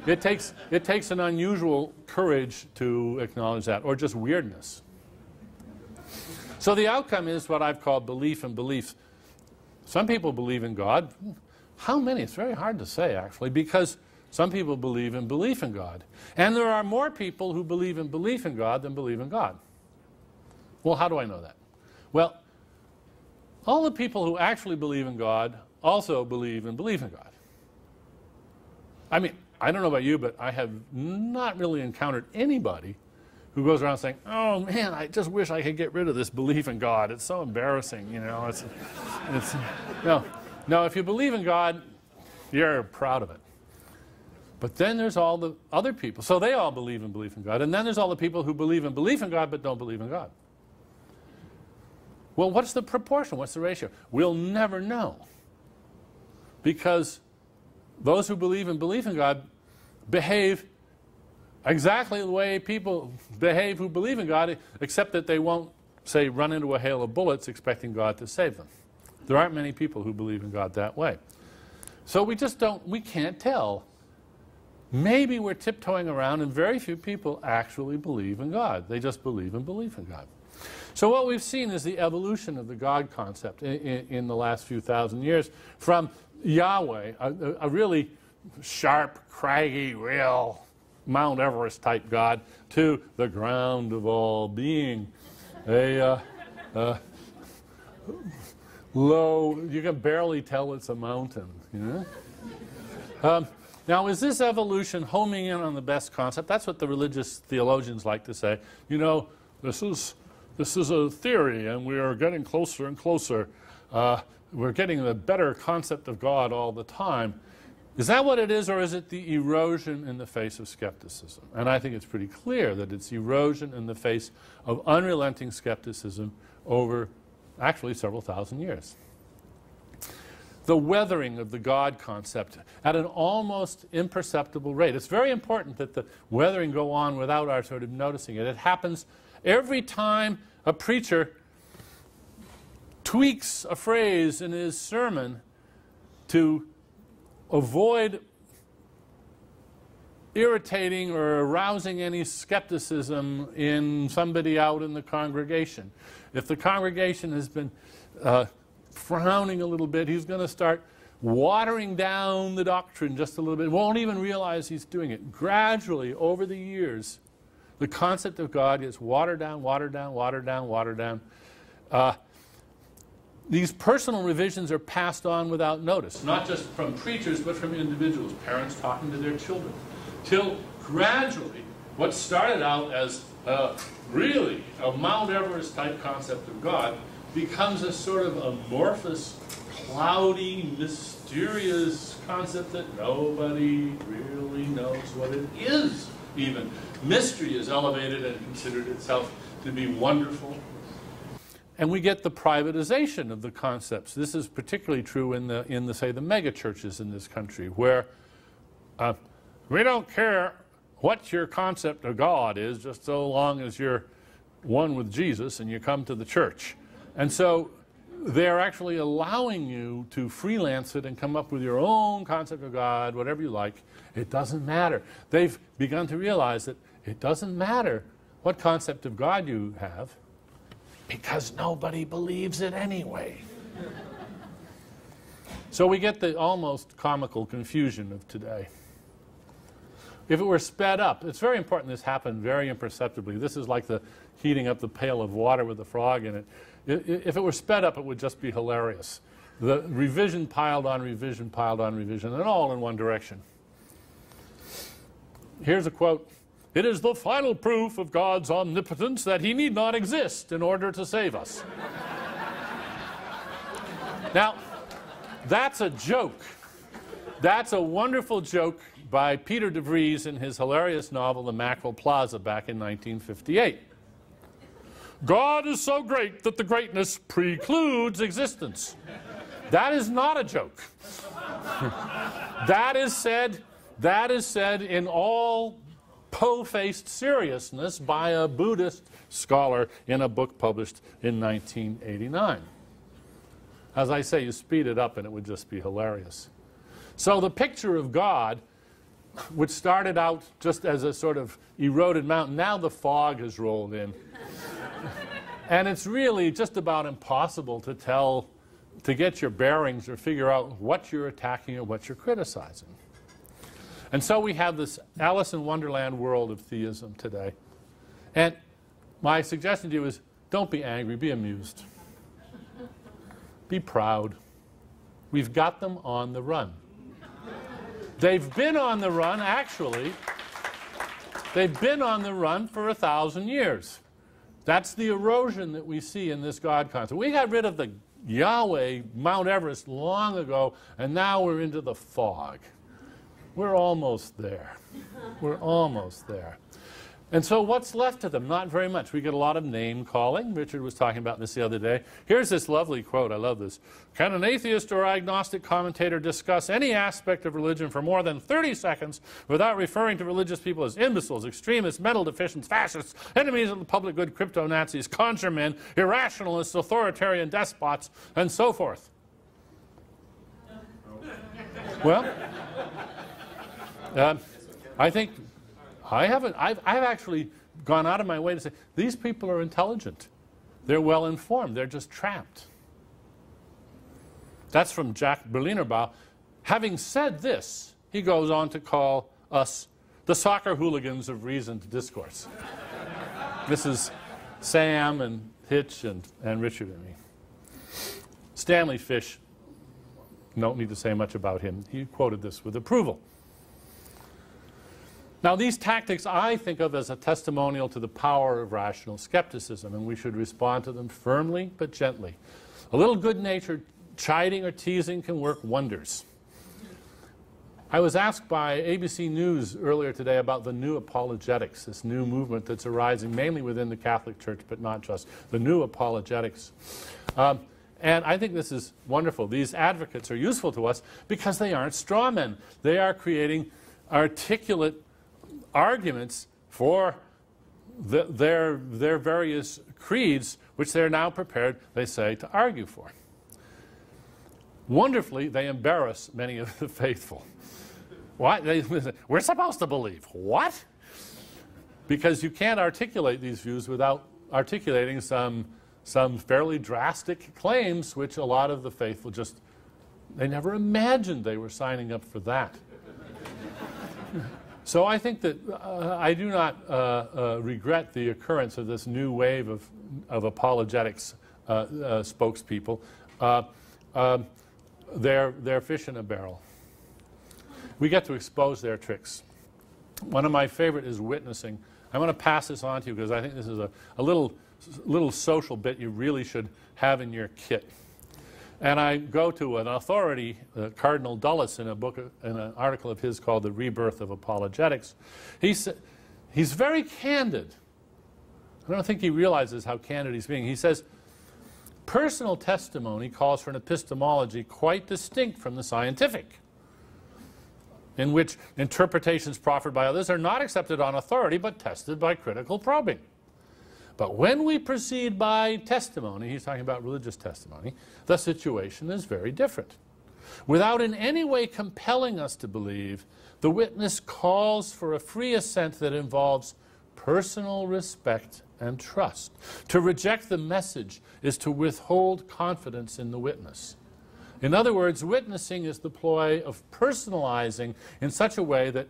It takes an unusual courage to acknowledge that, or just weirdness. So the outcome is what I've called belief and beliefs. Some people believe in God. How many? It's very hard to say, actually, because some people believe in belief in God. And there are more people who believe in belief in God than believe in God. Well, how do I know that? Well, all the people who actually believe in God also believe in belief in God. I mean, I don't know about you, but I have not really encountered anybody who goes around saying, oh man, I just wish I could get rid of this belief in God. It's so embarrassing, you know. No, if you believe in God, you're proud of it. But then there's all the other people. So they all believe in belief in God. And then there's all the people who believe in belief in God but don't believe in God. Well, what's the proportion? What's the ratio? We'll never know. Because those who believe in belief in God behave exactly the way people behave who believe in God, except that they won't, say, run into a hail of bullets expecting God to save them. There aren't many people who believe in God that way. So we can't tell. Maybe we're tiptoeing around and very few people actually believe in God. They just believe in belief in God. So what we've seen is the evolution of the God concept in the last few thousand years from Yahweh, a really sharp, craggy, real Mount Everest type God, to the ground of all being, a low, you can barely tell it's a mountain, you know? Now, is this evolution homing in on the best concept? That's what the religious theologians like to say. You know, this is a theory, and we are getting closer and closer. We're getting a better concept of God all the time. Is that what it is, or is it the erosion in the face of skepticism? And I think it's pretty clear that it's erosion in the face of unrelenting skepticism over actually several thousand years. The weathering of the God concept at an almost imperceptible rate. It's very important that the weathering go on without our sort of noticing it. It happens every time a preacher tweaks a phrase in his sermon to avoid irritating or arousing any skepticism in somebody out in the congregation. If the congregation has been frowning a little bit, he's going to start watering down the doctrine just a little bit. Won't even realize he's doing it. Gradually, over the years, the concept of God gets watered down, watered down, watered down, watered down. These personal revisions are passed on without notice, not just from preachers, but from individuals, parents talking to their children, till gradually what started out as really a Mount Everest type concept of God becomes a sort of amorphous, cloudy, mysterious concept that nobody really knows what it is even. Mystery is elevated and considered itself to be wonderful. And we get the privatization of the concepts. This is particularly true in the say, the mega churches in this country, where we don't care what your concept of God is, just so long as you're one with Jesus and you come to the church. And so they're actually allowing you to freelance it and come up with your own concept of God, whatever you like. It doesn't matter. They've begun to realize that it doesn't matter what concept of God you have, because nobody believes it anyway. So we get the almost comical confusion of today. If it were sped up, it's very important this happened very imperceptibly. This is like the heating up the pail of water with a frog in it. If it were sped up, it would just be hilarious. The revision piled on revision piled on revision, and all in one direction. Here's a quote. "It is the final proof of God's omnipotence that he need not exist in order to save us." Now, that's a joke. That's a wonderful joke by Peter de Vries in his hilarious novel, The Mackerel Plaza, back in 1958. God is so great that the greatness precludes existence. That is not a joke. That is said in all po-faced seriousness by a Buddhist scholar in a book published in 1989. As I say, you speed it up and it would just be hilarious. So the picture of God, which started out just as a sort of eroded mountain, now the fog has rolled in. And it's really just about impossible to tell to get your bearings or figure out what you're attacking or what you're criticizing. And so we have this Alice in Wonderland world of theism today. And my suggestion to you is, don't be angry, be amused. Be proud. We've got them on the run. They've been on the run, actually. They've been on the run for 1,000 years. That's the erosion that we see in this God concept. We got rid of the Yahweh, Mount Everest, long ago, and now we're into the fog. We're almost there. We're almost there. And so what's left of them? Not very much. We get a lot of name calling. Richard was talking about this the other day. Here's this lovely quote. I love this. Can an atheist or agnostic commentator discuss any aspect of religion for more than 30 seconds without referring to religious people as imbeciles, extremists, mental deficients, fascists, enemies of the public good, crypto-Nazis, conjure men, irrationalists, authoritarian despots, and so forth? Well, I think I've actually gone out of my way to say, these people are intelligent. They're well informed. They're just trapped. That's from Jack Berlinerbaugh. Having said this, he goes on to call us the soccer hooligans of reasoned discourse. This is Sam and Hitch and Richard and me. Stanley Fish, don't need to say much about him. He quoted this with approval. Now, these tactics I think of as a testimonial to the power of rational skepticism, and we should respond to them firmly but gently. A little good-natured chiding or teasing can work wonders. I was asked by ABC News earlier today about the new apologetics, this new movement that's arising mainly within the Catholic Church, but not just, the new apologetics. And I think this is wonderful. These advocates are useful to us because they aren't straw men. They are creating articulate arguments for their various creeds, which they're now prepared, they say, to argue for. Wonderfully, they embarrass many of the faithful. What? We're supposed to believe. What? Because you can't articulate these views without articulating some fairly drastic claims, which a lot of the faithful just, they never imagined they were signing up for that. So I think that I do not regret the occurrence of this new wave of apologetics spokespeople. They're fish in a barrel. We get to expose their tricks. One of my favorite is witnessing. I want to pass this on to you because I think this is a little social bit you really should have in your kit. And I go to an authority, Cardinal Dulles, in an article of his called The Rebirth of Apologetics. He's very candid. I don't think he realizes how candid he's being. He says, personal testimony calls for an epistemology quite distinct from the scientific, in which interpretations proffered by others are not accepted on authority, but tested by critical probing. But when we proceed by testimony, he's talking about religious testimony, the situation is very different. Without in any way compelling us to believe, the witness calls for a free assent that involves personal respect and trust. To reject the message is to withhold confidence in the witness. In other words, witnessing is the ploy of personalizing in such a way that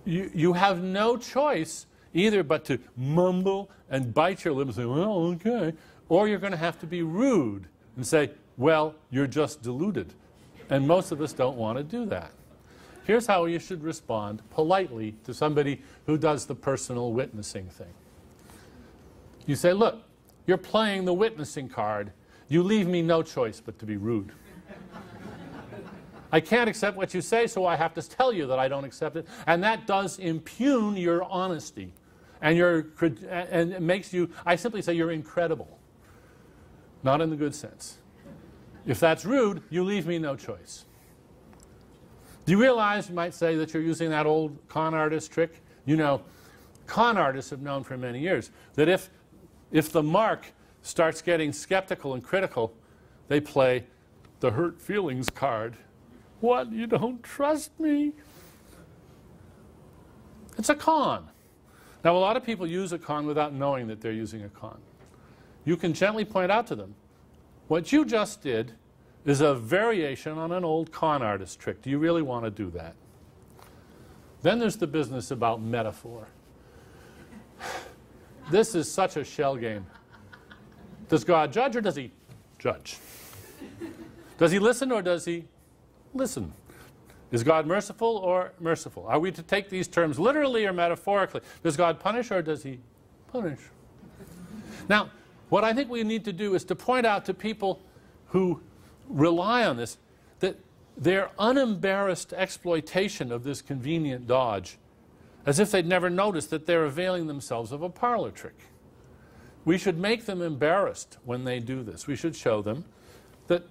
you have no choice either but to mumble and bite your lip and say, well, okay, or you're going to have to be rude and say, well, you're just deluded. And most of us don't want to do that. Here's how you should respond politely to somebody who does the personal witnessing thing. You say, look, you're playing the witnessing card. You leave me no choice but to be rude. I can't accept what you say, so I have to tell you that I don't accept it. And that does impugn your honesty. And it makes you, I simply say you're incredible. Not in the good sense. If that's rude, you leave me no choice. Do you realize, you might say, that you're using that old con artist trick? You know, con artists have known for many years that if the mark starts getting skeptical and critical, they play the hurt feelings card. What, you don't trust me? It's a con. Now, a lot of people use a con without knowing that they're using a con. You can gently point out to them, What you just did is a variation on an old con artist trick. Do you really want to do that? Then there's the business about metaphor. This is such a shell game. Does God judge or does he judge? Does he listen or does he listen? Is God merciful or merciful? Are we to take these terms literally or metaphorically? Does God punish or does he punish? Now, what I think we need to do is to point out to people who rely on this that their unembarrassed exploitation of this convenient dodge, as if they'd never noticed that they're availing themselves of a parlor trick. We should make them embarrassed when they do this. We should show them that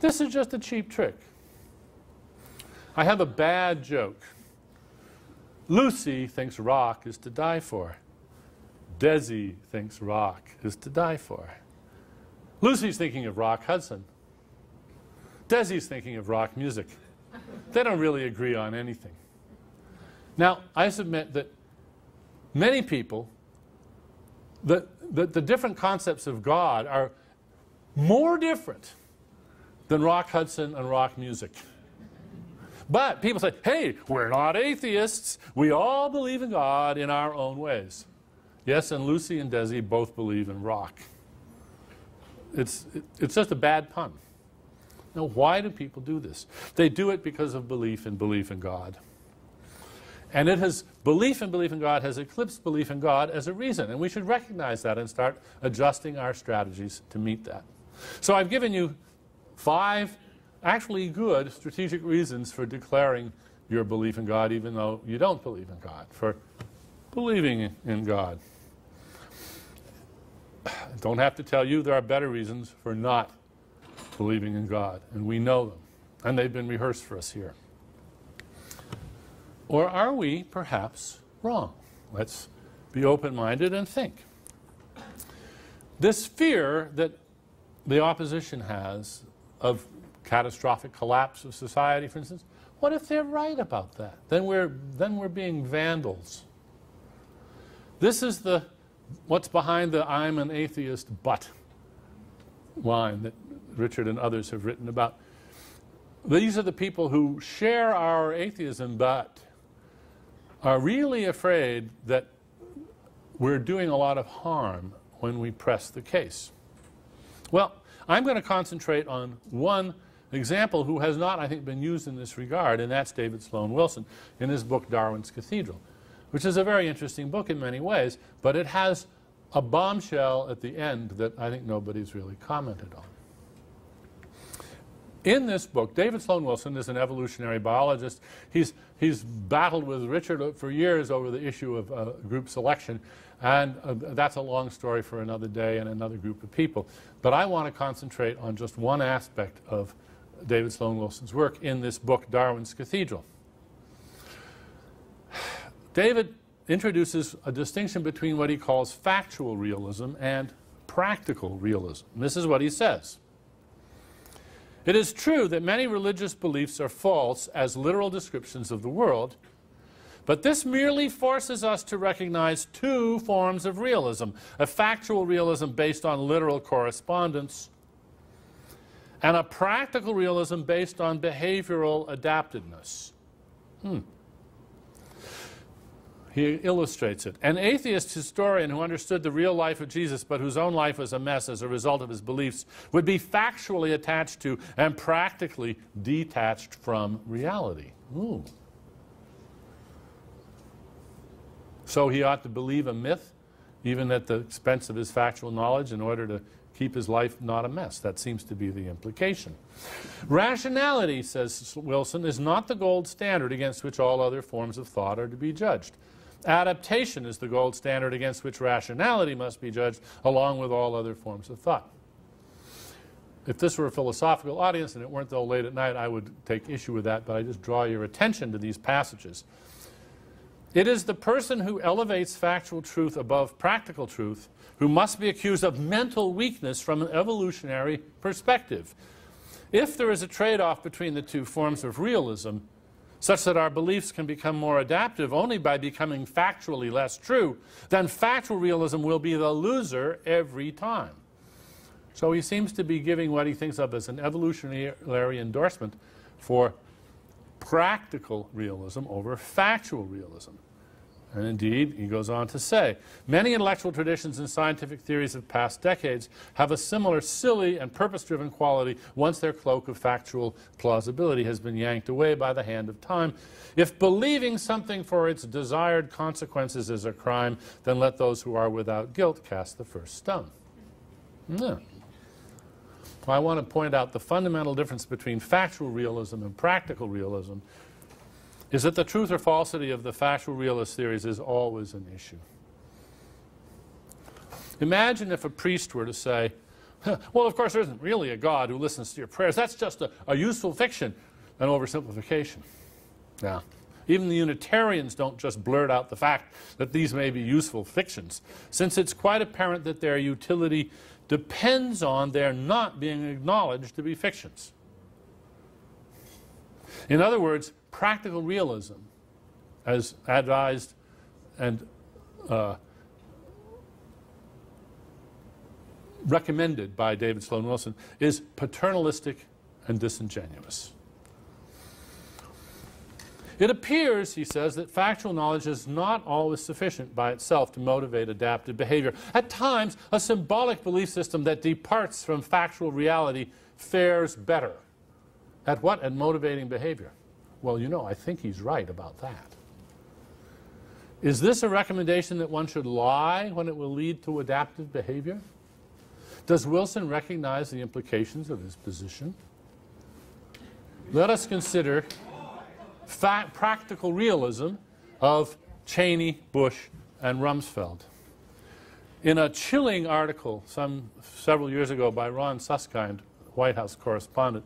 this is just a cheap trick. I have a bad joke. Lucy thinks rock is to die for. Desi thinks rock is to die for. Lucy's thinking of Rock Hudson. Desi's thinking of rock music. They don't really agree on anything. Now, I submit that many people, that the different concepts of God are more different than Rock Hudson and rock music. But people say, hey, we're not atheists. We all believe in God in our own ways. Yes, and Lucy and Desi both believe in rock. It's just a bad pun. Now, why do people do this? They do it because of belief in God. And belief in God has eclipsed belief in God as a reason. And we should recognize that and start adjusting our strategies to meet that. So I've given you 5 actually good strategic reasons for declaring your belief in God even though you don't believe in God, for believing in God. I don't have to tell you there are better reasons for not believing in God, and we know them, and they've been rehearsed for us here. Or are we perhaps wrong? Let's be open-minded and think. This fear that the opposition has of catastrophic collapse of society, for instance, what if they're right about that? Then we're being vandals. This is what's behind the "I'm an atheist, but" line that Richard and others have written about. These are the people who share our atheism, but are really afraid that we're doing a lot of harm when we press the case. Well, I'm going to concentrate on one example who has not, I think, been used in this regard, and that's David Sloan Wilson in his book Darwin's Cathedral, which is a very interesting book in many ways, but it has a bombshell at the end that I think nobody's really commented on. In this book, David Sloan Wilson is an evolutionary biologist. He's battled with Richard for years over the issue of group selection, and that's a long story for another day and another group of people. But I want to concentrate on just one aspect of David Sloan Wilson's work in this book, Darwin's Cathedral. David introduces a distinction between what he calls factual realism and practical realism. And this is what he says. It is true that many religious beliefs are false as literal descriptions of the world, but this merely forces us to recognize 2 forms of realism: a factual realism based on literal correspondence, and a practical realism based on behavioral adaptedness. He illustrates it. An atheist historian who understood the real life of Jesus but whose own life was a mess as a result of his beliefs would be factually attached to and practically detached from reality. Ooh. So he ought to believe a myth even at the expense of his factual knowledge in order to keep his life not a mess. That seems to be the implication. Rationality, says Wilson, is not the gold standard against which all other forms of thought are to be judged. Adaptation is the gold standard against which rationality must be judged, along with all other forms of thought. If this were a philosophical audience and it weren't though late at night, I would take issue with that, but I just draw your attention to these passages. It is the person who elevates factual truth above practical truth who must be accused of mental weakness from an evolutionary perspective. If there is a trade-off between the 2 forms of realism, such that our beliefs can become more adaptive only by becoming factually less true, then factual realism will be the loser every time. So he seems to be giving what he thinks of as an evolutionary endorsement for practical realism over factual realism. And indeed, he goes on to say, many intellectual traditions and scientific theories of past decades have a similar silly and purpose-driven quality once their cloak of factual plausibility has been yanked away by the hand of time. If believing something for its desired consequences is a crime, then let those who are without guilt cast the first stone. Yeah. Well, I want to point out the fundamental difference between factual realism and practical realism is that the truth or falsity of the factual realist theories is always an issue. Imagine if a priest were to say, well, of course, there isn't really a God who listens to your prayers. That's just a useful fiction, an oversimplification. Now, even the Unitarians don't just blurt out the fact that these may be useful fictions, since it's quite apparent that their utility depends on their not being acknowledged to be fictions. In other words, practical realism, as advised and recommended by David Sloan Wilson, is paternalistic and disingenuous. It appears, he says, that factual knowledge is not always sufficient by itself to motivate adaptive behavior. At times, a symbolic belief system that departs from factual reality fares better. At what? At motivating behavior. Well, you know, I think he's right about that. Is this a recommendation that one should lie when it will lead to adaptive behavior? Does Wilson recognize the implications of his position? Let us consider practical realism of Cheney, Bush, and Rumsfeld. In a chilling article several years ago by Ron Suskind, White House correspondent,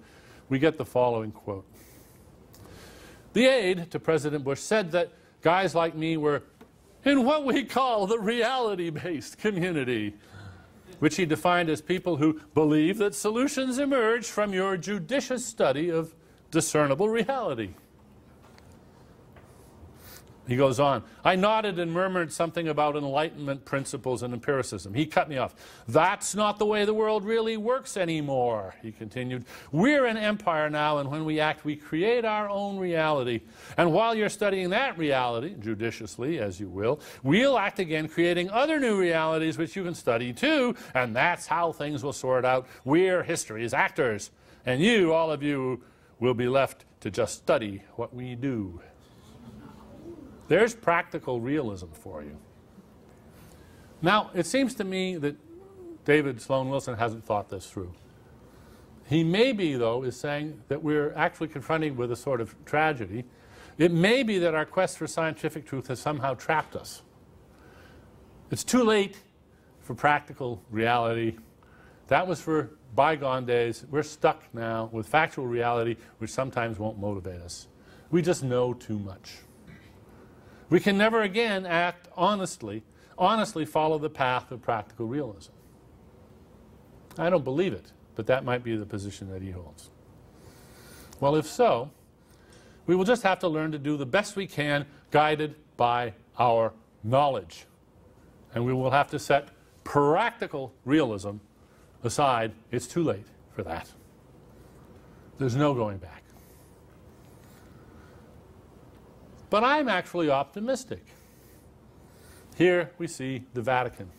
we get the following quote. The aide to President Bush said that guys like me were in what we call the reality-based community, which he defined as people who believe that solutions emerge from your judicious study of discernible reality. He goes on, I nodded and murmured something about Enlightenment principles and empiricism. He cut me off. That's not the way the world really works anymore, he continued. We're an empire now, and when we act, we create our own reality. And while you're studying that reality, judiciously, as you will, we'll act again, creating other new realities which you can study too, and that's how things will sort out. We're history's actors, and you, all of you, will be left to just study what we do. There's practical realism for you. Now, it seems to me that David Sloan Wilson hasn't thought this through. He maybe, though, is saying that we're actually confronting with a sort of tragedy. It may be that our quest for scientific truth has somehow trapped us. It's too late for practical reality. That was for bygone days. We're stuck now with factual reality, which sometimes won't motivate us. We just know too much. We can never again act honestly follow the path of practical realism. I don't believe it, but that might be the position that he holds. Well, if so, we will just have to learn to do the best we can, guided by our knowledge. And we will have to set practical realism aside. It's too late for that. There's no going back. But I'm actually optimistic. Here we see the Vatican.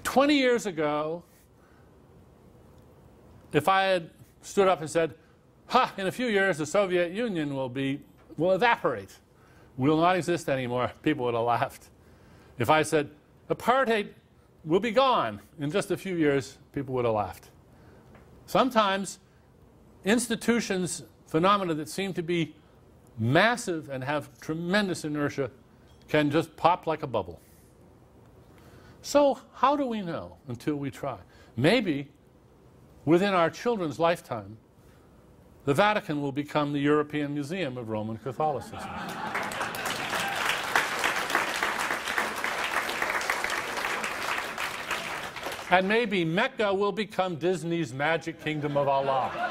20 years ago, if I had stood up and said, ha, in a few years the Soviet Union will evaporate, will not exist anymore, people would have laughed. If I said, apartheid will be gone in just a few years, people would have laughed. Sometimes institutions, phenomena that seem to be massive and have tremendous inertia, can just pop like a bubble. So how do we know until we try? Maybe within our children's lifetime, the Vatican will become the European Museum of Roman Catholicism. And maybe Mecca will become Disney's Magic Kingdom of Allah.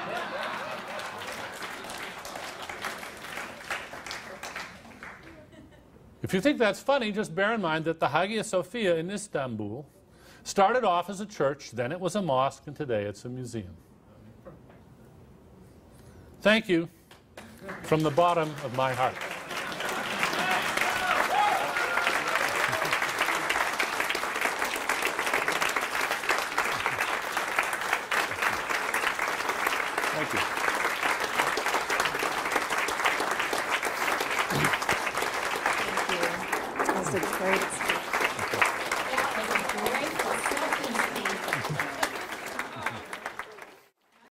If you think that's funny, just bear in mind that the Hagia Sophia in Istanbul Started off as a church, then it was a mosque, and today it's a museum. Thank you from the bottom of my heart. Thank you. Thank you. That was a great speech.